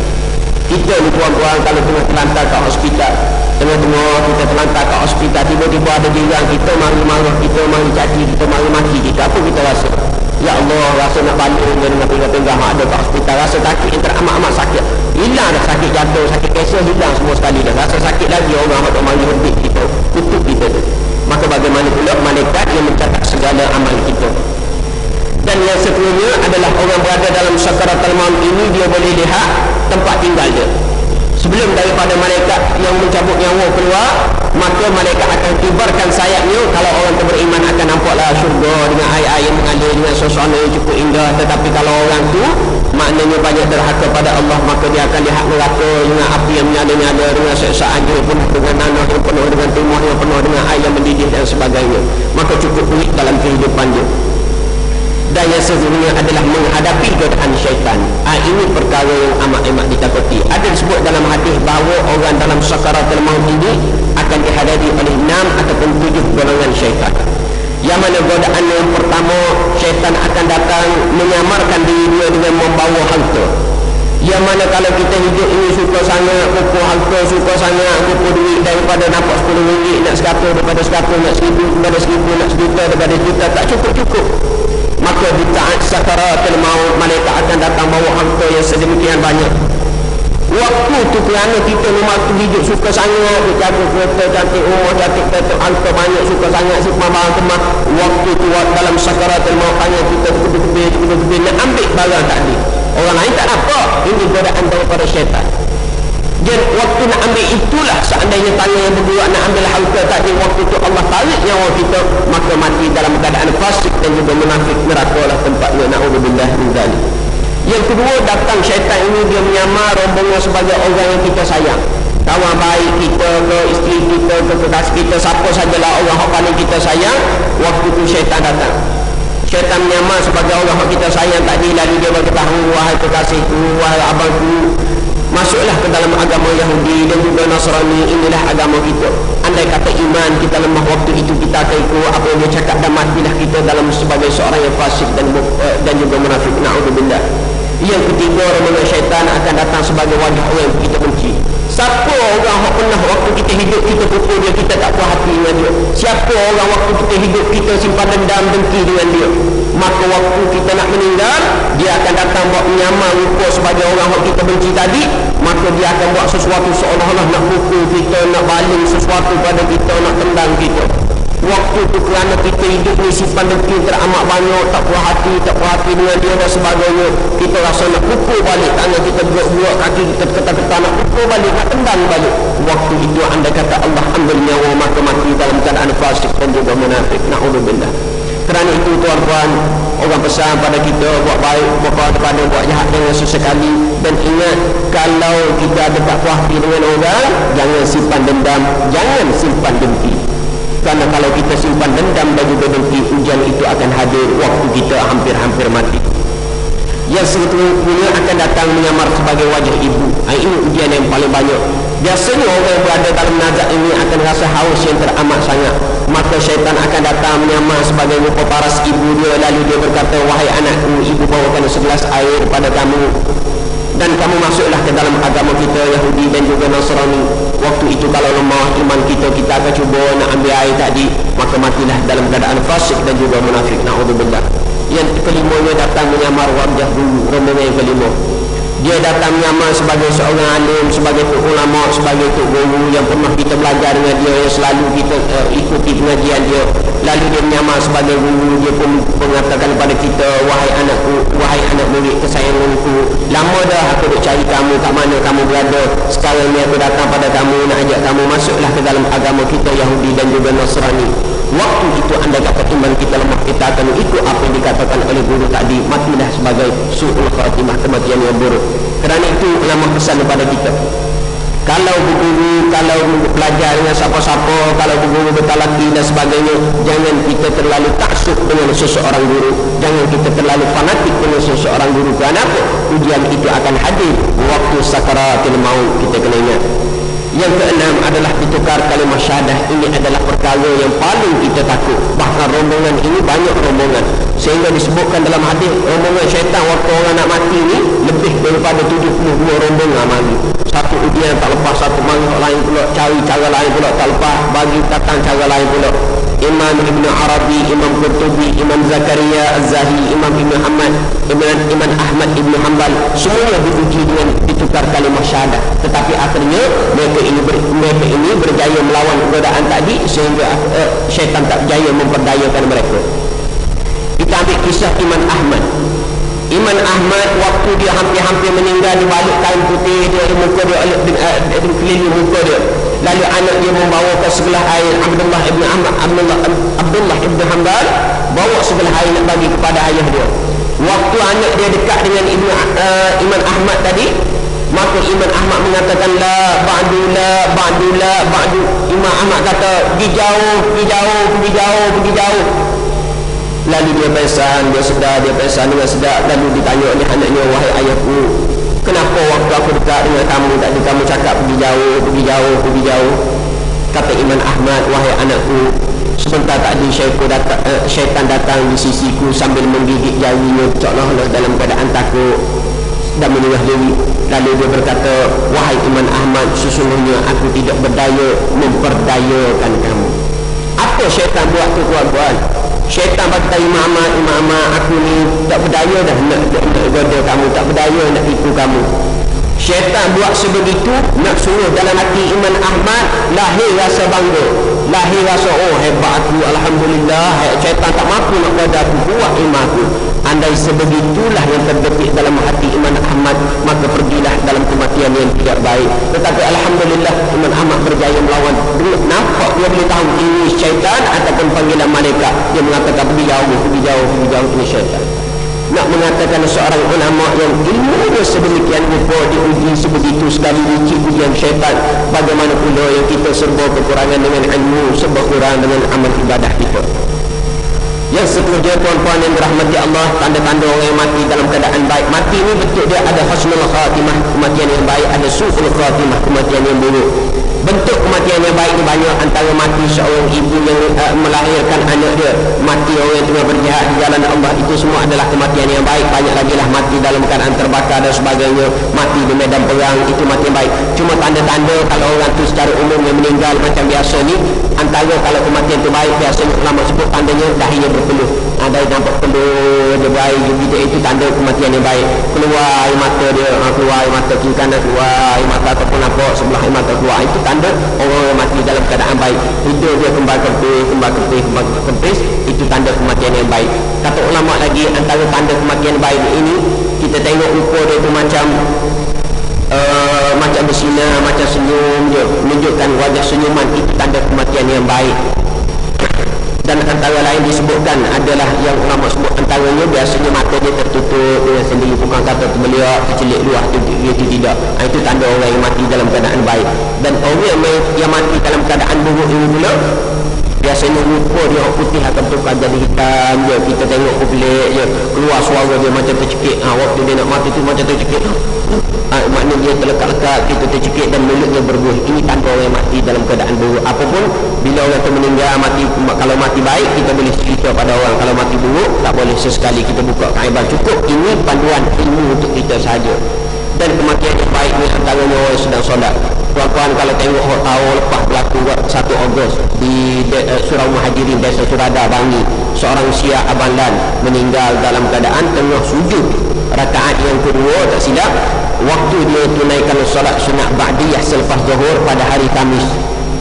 Kita ni tuan-tuan kalau tengah terlantar kat hospital, tengah-tengah kita terlantar kat hospital, tiba-tiba ada jiran kita mari marah kita, mari caci kita, mari maki kita, apa kita rasa? Ya Allah, rasa nak balik dengan pegang-pegang ada kat hospital, rasa sakit yang teramat-amat sakit. Hilang dah sakit jantung, sakit kanser, hilang semua sekali dah. Rasa sakit lagi orang nak mari hendik kita, tutup kita tu. Maka bagaimana pula malaikat yang mencatat segala amal kita. Dan yang seterusnya adalah orang berada dalam sakaratul maut ini, dia boleh lihat tempat tinggal dia. Sebelum daripada malaikat yang mencabut nyawa keluar, maka malaikat akan kibarkan sayapnya. Kalau orang tu beriman akan nampaklah syurga dengan air-air yang mengalir, dengan suasana yang cukup indah. Tetapi kalau orang tu maknanya banyak derhaka pada Allah, maka dia akan lihat neraka dengan api yang menyala-nyala, dengan seksaan yang penuh dengan nanah, yang penuh dengan timah, yang penuh dengan air yang mendidih dan sebagainya. Maka cukup pelik dalam kehidupan dia. dan yang sesungguhnya adalah menghadapi godaan syaitan. Ini perkara yang amat ditakuti. Ada disebut dalam hadis bahawa orang dalam sakaratul maut ini akan dihadapi oleh 6 ataupun 7 golongan syaitan. Yang mana godaan yang pertama, syaitan akan datang menyamarkan diri dia dengan membawa harta. Yang mana kalau kita hidup ini suka sangat kumpul harta, suka sangat kumpul duit, daripada nampak RM10 nak 100, daripada 100 nak 1000, daripada 1000 nak 1 juta, daripada juta tak cukup-cukup. Maka di saat sakaratul maut, malaikat akan datang bawa harta yang sedemikian banyak. Waktu tu kerana kita memang hidup suka sangat, jaga kereta cantik, rumah cantik, kereta harta banyak, suka sangat simpan barang kemah. Waktu tu dalam sakaratul maut hanya kita tebih-tebih nak ambil barang tadi. Orang lain tak dapat. Ini godaan daripada syaitan. Dan waktu nak ambil itulah, seandainya tangan yang bergerak nak ambil harta tadi, waktu tu Allah tarik nyawa kita, maka mati dalam keadaan fasik dan juga munafik. Neraka lah tempatnya, na'udzubillah min dzalik. Yang kedua, datang syaitan ini dia menyamar rombongan sebagai orang yang kita sayang, kawan baik kita ke, isteri kita ke, kekasih kita, siapa sajalah orang yang paling kita sayang. Waktu tu syaitan datang. Syaitan menyamar sebagai orang yang kita sayang tadi, lalu dia berkata, wahai kekasihku, wahai abangku, masuklah ke dalam agama Yahudi dan juga Nasrani, inilah agama kita. Andai kata iman kita lemah waktu itu, kita akan ikut apa yang dia cakap dan matilah kita dalam sebagai seorang yang fasik dan juga munafik. Na'udzubillah. Yang ketiga, rombongan syaitan akan datang sebagai wajah orang yang kita benci. Siapa orang yang pernah waktu kita hidup kita pukul dia, kita tak puas hati dengan dia? Siapa orang waktu kita hidup kita simpan dendam, dengki dengan dia? Maka waktu kita nak meninggal, dia akan datang buat menyamar rupa sebagai orang yang kita benci tadi. Maka dia akan buat sesuatu seolah-olah nak pukul kita, nak baling sesuatu pada kita, nak tendang kita. Waktu tu kerana kita hidup ni simpan dengki teramat banyak, tak puas hati dengan dia dan sebagainya, kita rasa nak pukul balik, tangan kita buat kaki kita ketat-ketat nak pukul balik, nak tendang balik. Waktu itu anda kata Allah ambil nyawa, maka mati dalam keadaan fasik dan juga munafik. Na'udzubillah. Kerana itu tuan-tuan, orang pesan pada kita buat baik daripada buat jahat dengan sesekali. Dan ingat, kalau kita ada tak puas hati dengan orang, jangan simpan dendam, jangan simpan dengki. Kerana kalau kita simpan dendam dan juga dengki, ujian itu akan hadir waktu kita hampir-hampir mati. Yang seterusnya akan datang menyamar sebagai wajah ibu. Ini ujian yang paling banyak. Biasanya orang yang berada dalam nazak ini akan rasa haus yang teramat sangat. Maka syaitan akan datang menyamar sebagai rupa paras ibu dia. Lalu dia berkata, wahai anakku, ibu bawakan segelas air pada kamu, dan kamu masuklah ke dalam agama kita Yahudi dan juga Nasrani. Waktu itu kalau lemah iman kita, kita akan cuba nak ambil air tadi, maka matilah dalam keadaan fasik dan juga munafik. Na'udzubillah. Yang kelimanya datang menyamar wajah dulu, rombongan yang kelima. Dia datang menyamar sebagai seorang alim, sebagai tok ulama, sebagai tok guru yang pernah kita belajar dengan dia, yang selalu kita ikuti pengajian dia. Lalu dia menyamar sebagai guru, dia pun mengatakan kepada kita, wahai anakku, wahai anak murid kesayanganku, lama dah aku duk cari kamu, kat mana kamu berada, sekarang ni aku datang pada kamu, nak ajak kamu masuklah ke dalam agama kita Yahudi dan juga Nasrani. Waktu itu anda kata iman kita lemah, kita akan ikut apa yang dikatakan oleh guru tadi, matilah sebagai su'ul khatimah, kematian yang buruk. Kerana itu ulama pesan kepada kita, kalau berguru, kalau belajar dengan siapa-siapa, kalau berguru bertalaki dan sebagainya, jangan kita terlalu taksub dengan seseorang guru, jangan kita terlalu fanatik dengan seseorang guru. Kerana apa? Ujian itu akan hadir waktu sakaratul maut, kita kena ingat. Yang keenam adalah ditukar kalimah syahadah. Ini adalah perkara yang paling kita takut. Bahkan rombongan ini banyak rombongan, sehingga disebutkan dalam hadis, rombongan syaitan waktu orang nak mati ni lebih daripada 72 rombongan mari. Satu ujian tak lepas, satu mari lain pula, cari cara lain pula tak lepas, bagi datang cara lain pula. Imam Ibn Arabi, Imam Qurtubi, Imam Zakaria Az-Zahi, Imam Ibn Ahmad, Imam Ahmad Ibn Hanbal, semuanya diuji dengan ditukar kalimah syahadah. Tetapi akhirnya mereka ini berjaya melawan godaan tadi, sehingga syaitan tak berjaya memperdayakan mereka. Kita ambil kisah Imam Ahmad. Imam Ahmad waktu dia hampir-hampir meninggal, di balik kain putih dia, di muka dia, di keliling muka dia. Lalu anak dia membawa ke sebelah air, Abdullah ibn Hanbal bawa sebelah air nak bagi kepada ayah dia. Waktu anak dia dekat dengan Imam Ahmad tadi, maka Imam Ahmad mengatakan la ba'du. Imam Ahmad kata, pergi jauh. Lalu dia sedar dengan sedar. Lalu ditanya oleh anaknya, wahai ayahku, kenapa waktu aku dekat dengan kamu tadi kamu cakap pergi jauh. Kata Imam Ahmad, wahai anakku, sebentar tadi syaitan datang di sisiku sambil menggigit jarinya seolah-olah dalam keadaan takut dan menyerah diri. Lalu dia berkata, wahai Imam Ahmad, sesungguhnya aku tidak berdaya memperdayakan kamu. Apa syaitan buat tu tuan-tuan? Syaitan berkata, Imam Ahmad, aku ni tak berdaya dah nak goda kamu, tak berdaya nak tipu kamu. Syaitan buat sebegitu nak suruh dalam hati Imam Ahmad lahir rasa bangga, lahir rasa oh hebat aku, alhamdulillah. Syaitan tak mampu nak goda aku, kuat iman aku. Andai sebegitulah yang terbetik dalam hati Imam Ahmad, maka pergilah dalam kematian yang tidak baik. Tetapi alhamdulillah Imam Ahmad berjaya melawan. Nampak dia boleh tahu ini syaitan ataupun panggilan malaikat. Dia mengatakan pergi jauh ini syaitan. Nak mengatakan seorang ulama yang ilmunya sedemikian rupa diuji sebegitu sekali uji ujian syaitan, bagaimana pula yang kita serba kekurangan dengan ilmu, serba kurang dengan amal ibadah kita. Yang seterusnya tuan-tuan yang dirahmati Allah, tanda-tanda orang yang mati dalam keadaan baik. Mati ini betul dia ada husnul khatimah, kematian yang baik, ada su'ul khatimah, kematian yang buruk. Bentuk kematian yang baik ini banyak, antara mati seorang ibu yang melahirkan anak dia, mati orang yang tengah berjihad di jalan Allah, itu semua adalah kematian yang baik. Banyak lagi lah mati dalam keadaan terbakar dan sebagainya, mati di medan perang, itu mati yang baik. Cuma tanda-tanda kalau orang tu secara umum yang meninggal macam biasa ni, antara kalau kematian tu baik, biasanya ulama sebut tandanya dahinya berpeluh. Ada yang nampak peluh dia baik juga, itu tanda kematian yang baik. Keluar air mata dia, keluar air mata kiri kanan, keluar air mata ataupun nampak sebelah air mata keluar, itu tanda orang yang mati dalam keadaan baik. Hidup dia kembang kempis, itu tanda kematian yang baik. Kata ulama lagi, antara tanda kematian baik ini, kita tengok rupa dia tu macam bersinar, macam senyum dia, menunjukkan wajah senyuman, itu tanda kematian yang baik. Dan antara lain disebutkan adalah yang ulama sebut antaranya biasanya mata dia tertutup dengan sendiri, bukan kata terbeliak, kecelik luar, itu tidak. Itu tanda orang yang mati dalam keadaan baik. Dan orang yang mati dalam keadaan buruk ini pula, biasanya rupa dia putih akan tukar jadi hitam je. Kita tengok pelik je, keluar suara dia macam tercekik. Waktu dia nak mati tu macam tercekik. Maknanya dia terlekat-lekat, kita tercekik dan mulutnya berbuih. Ini tanda orang yang mati dalam keadaan buruk. Apapun bila orang tu meninggal mati, kalau mati baik kita boleh cerita pada orang, kalau mati buruk tak boleh sesekali kita buka kaibah. Cukup ini panduan ilmu untuk kita sahaja. Dan kematian yang baik ni antaranya orang yang sedang solat. Tuan-tuan kalau tengok tahun lepas berlaku 1 Ogos di Surau Muhajirin, Desa Surada, Bangi, seorang Syiah Abandan meninggal dalam keadaan tengah sujud rakaat yang kedua, tak silap, waktu dia tunaikan solat sunat ba'diyah selepas zuhur pada hari Khamis.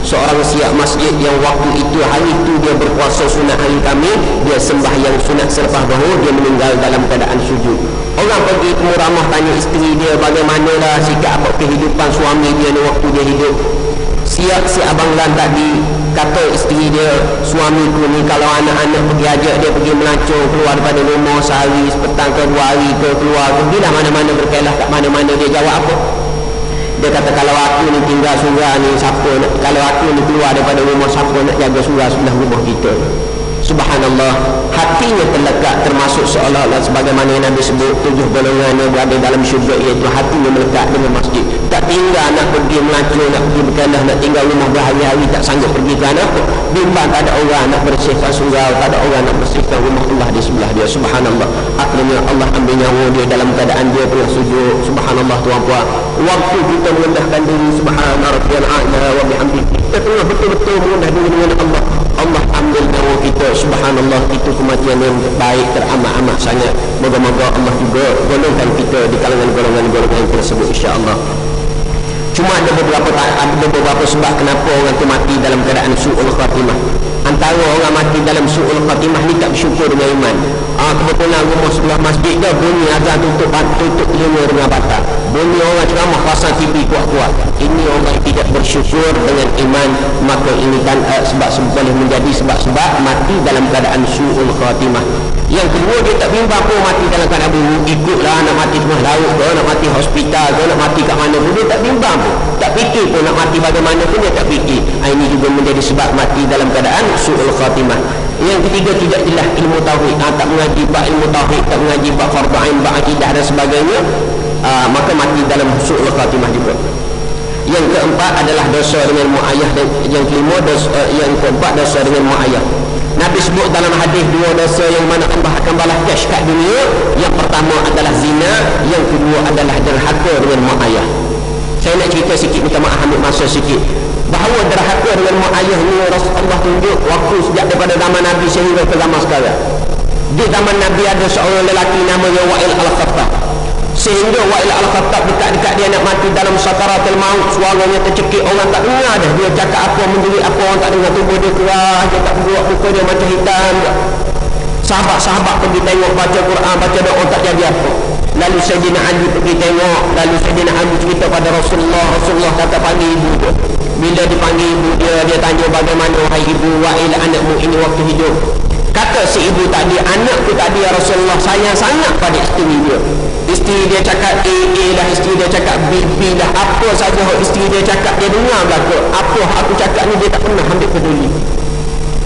Seorang Syiah masjid yang waktu itu, hari itu dia berpuasa sunat hari Khamis, dia sembahyang sunat selepas zuhur, dia meninggal dalam keadaan sujud. Orang pergi ke Muramah tanya isteri dia bagaimanalah sikap apa kehidupan suami dia ni waktu dia hidup. Si Abang Lan tadi kata isteri dia, suamiku ni kalau anak-anak pergi ajak dia pergi melancong keluar daripada rumah sehari, sepetang ke 2 hari ke keluar, pergilah mana-mana, berkelah kat mana-mana. Dia jawab apa? Dia kata kalau aku ni tinggal surau ni, siapa nak, kalau aku ni keluar daripada rumah, siapa nak jaga surau sebelah rumah kita? Subhanallah, hatinya terlekat, termasuk seolah-olah sebagaimana yang Nabi sebut 7 golongan yang berada dalam syurga, iaitu hatinya melekat dengan masjid. Tak tinggal nak pergi melancong, nak pergi berkelah, nak tinggal rumah berhari-hari, tak sanggup pergi ke anak. Bimbang tak ada orang nak bersihkan surau, tak ada orang nak bersihkan rumah Allah di sebelah dia. Subhanallah, akhirnya Allah ambil nyawa dia dalam keadaan dia tengah sujud. Subhanallah tuan-puan, waktu kita merendahkan diri, subhana rabbiyal a'la wa bihamdihi, kita tengah betul-betul merendah diri dengan Allah, Allah ambil nyawa kita. Subhanallah, itu kematian yang baik, teramat-amat sangat. Moga-moga Allah juga golongkan kita di kalangan golongan-golongan tersebut, insya-Allah. Cuma ada beberapa sebab kenapa orang tu mati dalam keadaan su'ul khatimah. Antara orang mati dalam su'ul khatimah ni tak bersyukur dengan iman. Kebetulan rumah sebelah masjid dah bunyi azan, tutup telinga dengan batal. Bunyi orang ceramah pasang TV kuat-kuat. Ini orang tidak bersyukur dengan iman, maka ini kan sebab boleh menjadi sebab-sebab mati dalam keadaan su'ul khatimah. Yang kedua, dia tak bimbang pun mati dalam keadaan buruk. Ikutlah nak mati tengah laut ke, nak mati hospital ke, nak mati kat mana pun dia tak bimbang pun. Tak fikir pun nak mati bagaimana pun dia tak fikir. Ini juga menjadi sebab mati dalam keadaan su'ul khatimah. Yang ketiga, tidak jelas ilmu tauhid, tak mengaji bab ilmu tauhid, tak mengaji bab fardu ain, bab akidah dan sebagainya, maka mati dalam su'ul khatimah juga. Yang keempat adalah dosa dengan mak ayah, dan yang kelima yang keempat dosa dengan mak ayah. Nabi sebut dalam hadis dua dosa yang mana Allah akan balas cash kat dunia. Yang pertama adalah zina, yang kedua adalah derhaka dengan mak ayah. Saya nak cerita sikit, minta maaf ambil masa sikit, bahawa derhaka dengan mak ayah ni Rasulullah tunjuk waktu sejak daripada zaman Nabi sehingga ke zaman sekarang. Di zaman Nabi ada seorang lelaki namanya Wa'il Al-Khattab. Sehingga Wa'il Al-Khattab dekat-dekat dia nak mati dalam sakaratul maut, suaranya tercekik, orang tak dengar dah. Dia cakap apa, menjerit apa, orang tak dengar. Tubuh dia keras, dia tak bergerak, muka dia macam hitam. Sahabat-sahabat pergi tengok, baca Quran, baca doa, tak jadi apa. Lalu Sayyidina Ali pergi tengok, lalu Sayyidina Ali cerita pada Rasulullah. Rasulullah kata panggil ibu dia. Bila dipanggil ibu dia, dia tanya, bagaimana wahai ibu Wa'il, anakmu ini waktu hidup? Kata si ibu tadi, anakku tadi ya Rasulullah, sayang sangat pada isteri dia. Isteri dia cakap A lah, isteri dia cakap B lah, apa saja isteri dia cakap dia dengar belaka. Apa aku cakap ni dia tak pernah ambil peduli.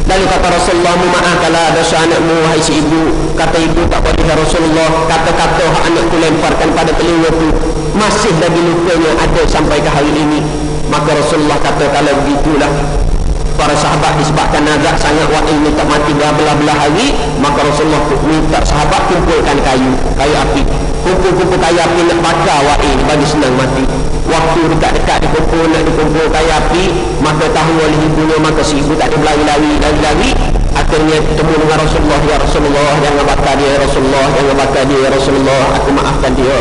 Lalu kata Rasulullah, maafkanlah dosa anakmu wahai si ibu. Kata ibu, tak boleh ya Rasulullah, kata-kata anakku lemparkan pada telinga tu masih lagi lukanya ada sampai ke hari ini. Maka Rasulullah kata, kalau begitulah para sahabat disebabkan nazak sangat Wa'il ni tak mati berbelah-belah hari, maka Rasulullah minta sahabat kumpulkan kayu api, kumpul kayu api nak bakar Wa'il bagi senang mati. Waktu dekat-dekat nak dikumpul kayu api, maka tahu oleh ibunya, maka si ibu tak ada berlari-lari. Akhirnya bertemu dengan Rasulullah, ya Rasulullah, jangan bakar dia ya Rasulullah, jangan bakar dia ya Rasulullah, aku maafkan dia.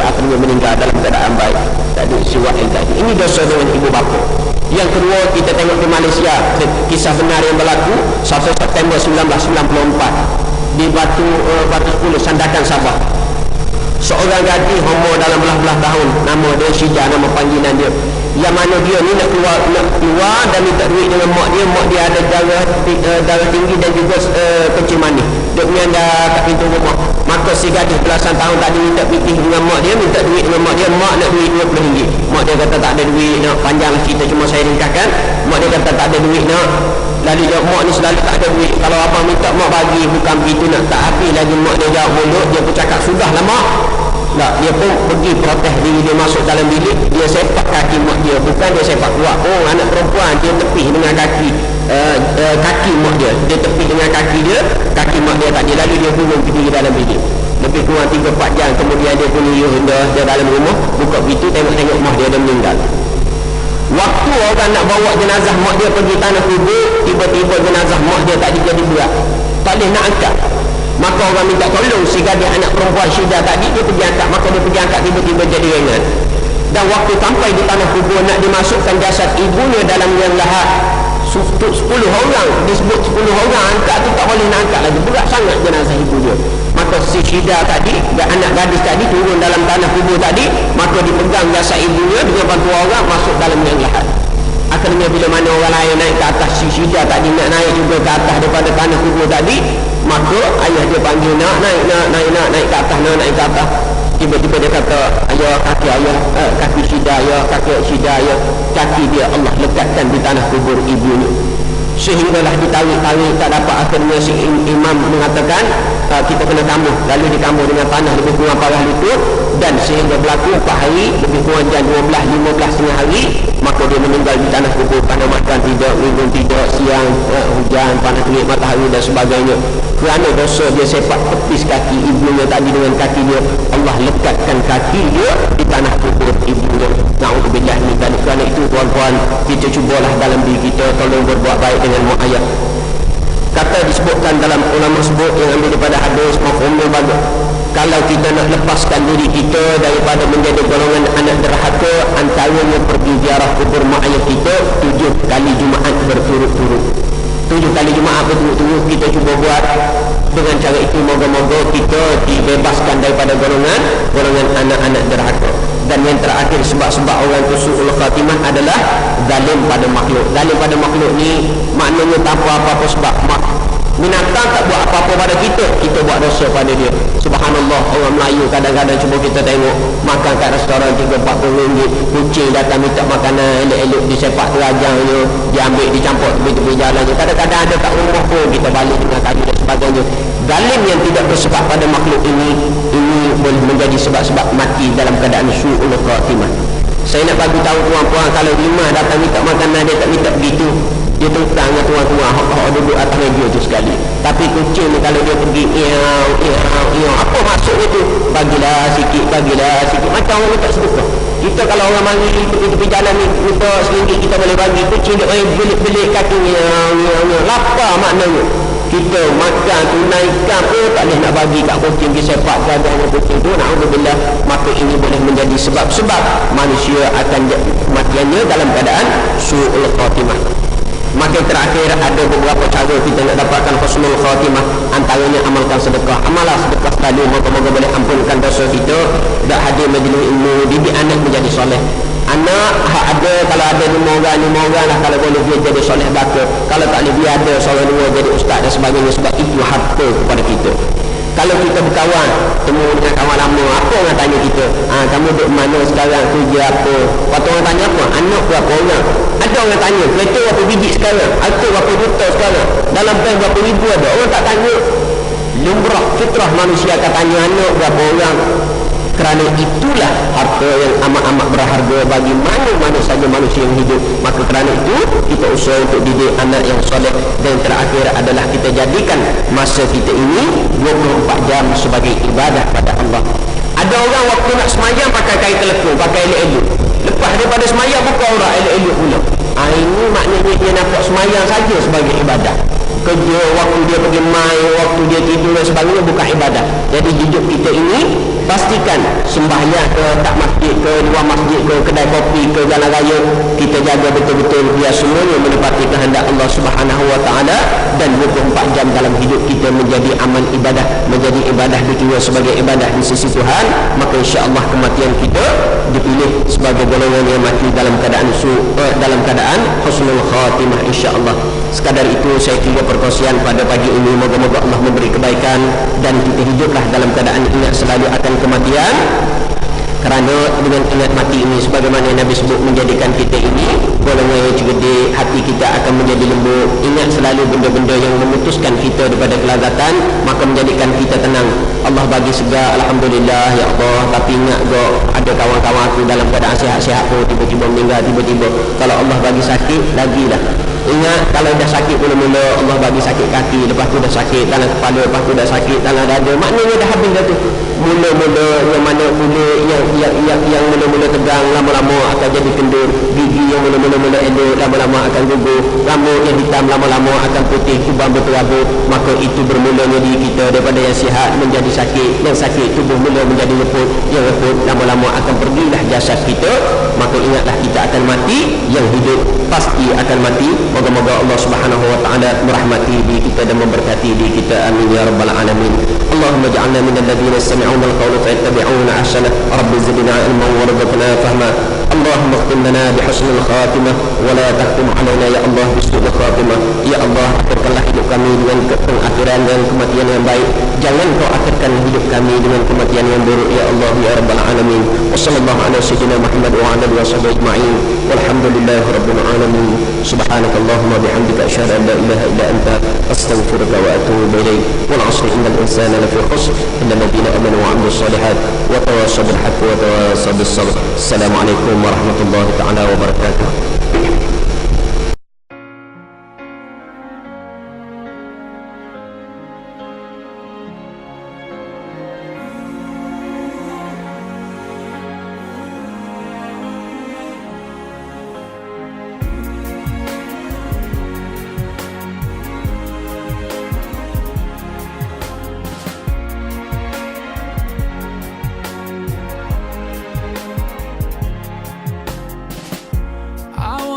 Akhirnya meninggal dalam keadaan baik. Tadi si Wa'il tadi, ini dosa dengan ibu bapa. Yang kedua, kita tengok di Malaysia, kisah benar yang berlaku 1 September 1994 di Batu 10 Sandakan, Sabah. Seorang gadis homo dalam belah-belah tahun, nama dia Syida, nama panggilan dia, yang mana dia ni nak keluar dan minta duit dengan mak dia ada darah tinggi dan juga kencing manis. Dia punya kat pintu rumah. Maka si gadis belasan tahun tadi minta pitih dengan mak dia, minta duit dengan mak dia. Mak nak duit RM20. Mak dia kata tak ada duit nak, panjanglah cerita, cuma saya ringkaskan. Mak dia kata tak ada duit nak. Lalu jawab, mak ni selalu tak ada duit, kalau abang minta mak bagi, bukan begitu nak. Tak habis lagi mak dia jawab mulut, dia pun cakap sudahlah mak. Tak, dia pun pergi protes diri dia, masuk dalam bilik, dia sepak kaki mak dia, bukan dia sepak kuat. Oh, anak perempuan, dia tepih dengan kaki mak dia, dia tepih dengan kaki mak dia tadi. Lalu dia gulung pergi dalam bilik. Lebih kurang 3-4 jam kemudian dia pun dia dalam rumah, buka pintu, tengok mak dia dah meninggal. Waktu orang nak bawa jenazah mak dia pergi tanah kubur, tiba-tiba jenazah mak dia tak jadi berat, tak boleh nak angkat. Maka orang minta tolong si gadis anak perempuan Syida tadi, dia pergi angkat. Maka dia pergi angkat, tiba-tiba jadi ringan. Dan waktu sampai di tanah kubur nak dimasukkan jasad ibunya dalam liang lahat, 10 orang, disebut 10 orang angkat tu tak boleh nak angkat lagi, berat sangat jenazah ibu dia. Maka si Syida tadi, anak gadis tadi turun dalam tanah kubur tadi, maka dipegang jasad ibunya dengan bantuan orang masuk dalam liang lahat. Akhirnya bila mana orang lain naik ke atas, si Syida tadi nak naik juga ke atas daripada tanah kubur tadi, maka ayah dia panggil, naik ke atas. Tiba-tiba dia kata, ayah, kaki Syida, kaki Syida, kaki dia Allah lekatkan di tanah kubur ibunya. Sehinggalah ditarik-tarik tak dapat. Akhirnya si imam mengatakan, kita kena kambuh. Lalu dikambur dengan tanah lebih kurang parah lutut, dan sehingga berlaku 4 hari, lebih kurang jam 12-15 setengah hari, maka dia meninggal di tanah kubur. Kerana makan tidak, minum tidak, siang hujan, panas terik matahari dan sebagainya. Kerana dosa dia sepak tepis kaki ibunya tadi dengan kaki dia, Allah lekatkan kaki dia di tanah kubur ibunya. Na'udzubillah min dzalik. Kerana itu tuan-tuan, kita cubalah dalam diri kita tolong berbuat baik dengan mak ayah. Kata disebutkan dalam ulama sebut yang ambil daripada hadis mafhumul bagus, kalau kita nak lepaskan diri kita daripada menjadi golongan anak derhaka, antaranya pergi ziarah kubur mak ayah kita 7 kali Jumaat berturut-turut. 7 kali Jumaat berturut-turut kita cuba buat. Dengan cara itu moga-moga kita dibebaskan daripada golongan anak-anak derhaka. Dan yang terakhir, sebab-sebab orang itu su'ul khatimah adalah zalim pada makhluk. Zalim pada makhluk ni maknanya tanpa apa-apa sebab. Binatang tak buat apa-apa pada kita, kita buat dosa pada dia. Subhanallah, orang Melayu kadang-kadang cuba kita tengok makan kat restoran 3-40 ringgit, kucing datang minta makanan elok-elok, disepak terajangnya, diambil dicampur tepi-tepi jalannya. Kadang-kadang ada kat rumah pun kita balik dengan kayu dan sebagainya. Zalim yang tidak bersebab pada makhluk ini boleh menjadi sebab-sebab mati dalam keadaan su'ul khatimah. Saya nak bagi tahu tuan-tuan, kalau lima datang minta makanan, dia tak minta begitu, dia tentang dengan tuan-tuan hak duduk atas meja tu sekali. Tapi kucing ni kalau dia pergi apa maksudnya tu? Bagilah sikit, macam orang minta sedekah. Kita kalau orang mari tepi-tepi jalan ni minta RM1 kita boleh bagi, kucing dia belik-belik kakinya, lapar maknanya. Kita makan tunaikan pun tak boleh nak bagi kat kucing, kita sepak gadangnya kucing tu, na'udzubillah. Maka ini boleh menjadi sebab-sebab manusia akan kematiannya dalam keadaan su'ul khatimah. Maka terakhir ada beberapa cara kita nak dapatkan husnul khatimah. Antaranya amalkan sedekah. Amalah sedekah selalu, moga-moga boleh ampunkan dosa kita. Tak hadir majlis ilmu, didik anak menjadi soleh. Anak ada, kalau ada 5 orang lah, kalau boleh dia jadi soleh belaka. Kalau tak boleh dia ada seorang 2 jadi ustaz dan sebagainya. Sebab itu harta kepada kita. Kalau kita berkawan, temu dengan kawan lama, apa orang tanya kita? Kamu duduk mana sekarang, kerja apa? Waktu orang tanya apa? Anak berapa orang? Ada orang tanya, kereta berapa biji sekarang? Harta berapa juta sekarang? Dalam bank berapa ribu ada? Orang tak tanya. Lumrah fitrah manusia akan tanya anak berapa orang. Kerana itulah harta yang amat-amat berharga bagi mana-mana saja manusia yang hidup. Maka kerana itu kita usaha untuk didik anak yang soleh. Dan terakhir adalah kita jadikan masa kita ini 24 jam sebagai ibadah pada Allah. Ada orang waktu nak semayang pakai kain telekung, pakai elok-elok. Lepas daripada semayang buka orang elok-elok pula. Ini maknanya dia nampak semayang saja sebagai ibadah. Kerja, waktu dia pergi main, waktu dia tidur dan sebagainya bukan ibadah. Jadi hidup kita ini pastikan sembahyang ke tak masjid, ke luar masjid, ke kedai kopi, ke jalan raya, kita jaga betul-betul biar semuanya menepati kehendak Allah Subhanahu wa taala. Dan 24 jam dalam hidup kita menjadi amal ibadah, menjadi ibadah dikira sebagai ibadah di sisi Tuhan. Maka insya-Allah kematian kita dipilih sebagai golongan yang mati dalam keadaan dalam keadaan husnul khatimah insya-Allah. Sekadar itu saya tiga perkongsian pada pagi ini. Moga-moga Allah memberi kebaikan dan kita hiduplah dalam keadaan ingat selalu akan kematian. Kerana dengan ingat mati ini, sebagaimana Nabi sebut, menjadikan kita ini golongan yang cerdik, hati kita akan menjadi lembut. Ingat selalu benda-benda yang memutuskan kita daripada kelazatan, maka menjadikan kita tenang. Allah bagi segar, alhamdulillah ya Allah. Tapi ingat kok, ada kawan-kawan aku dalam keadaan sihat-sihat pun tiba-tiba meninggal, tiba-tiba. Kalau Allah bagi sakit, lagilah. Ingat, kalau dah sakit mula-mula Allah bagi sakit kaki, lepas tu dah sakit dalam kepala, lepas tu dah sakit dalam dada, maknanya dah habis dah tu. Mula-mula yang mana kulit yang mula-mula tegang, lama-lama akan jadi kendur. Gigi yang mula-mula elok, lama-lama akan gugur. Rambut yang hitam lama-lama akan putih, kubang berterabur. Maka itu bermulanya diri kita daripada yang sihat menjadi sakit, yang sakit tubuh mula menjadi reput, yang reput lama-lama akan pergilah jasad kita. Maka ingatlah kita akan mati, yang hidup pasti akan mati. Moga-moga Allah Subhanahu wa taala merahmati diri kita dan memberkati diri kita. Amin ya rabbal alamin. Allahumma ja'alna minal ladzina yastami'una al-qawla fayattabi'una ahsana. Rabbi zidna ilman warzuqna fahma. اللهم اختم لنا بحسن الخاتمة ولا تختم علينا يا الله بسوء الخاتمة. Ya Allah, akhirkanlah hidup kami dengan pengakhiran dan kematian yang baik. Jangan kau akhirkan hidup kami dengan kematian yang buruk ya Allah ya rabbal alamin. Wassallallahu ala sayyidina Muhammad wa ala alihi washabbihi ajma'in. Walhamdulillahi rabbil alamin. Subhanakallahumma bihamdika asyhadu an la ilaha illa anta astaghfiruka wa atubu ilaik. Wal 'asri innal insana lafi khusr illa alladhina amanu wa 'amilus solihat wa tawassaw bil haqqi wa tawassaw bis sabr. Assalamualaikum warahmatullahi taala wabarakatuh.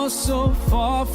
So far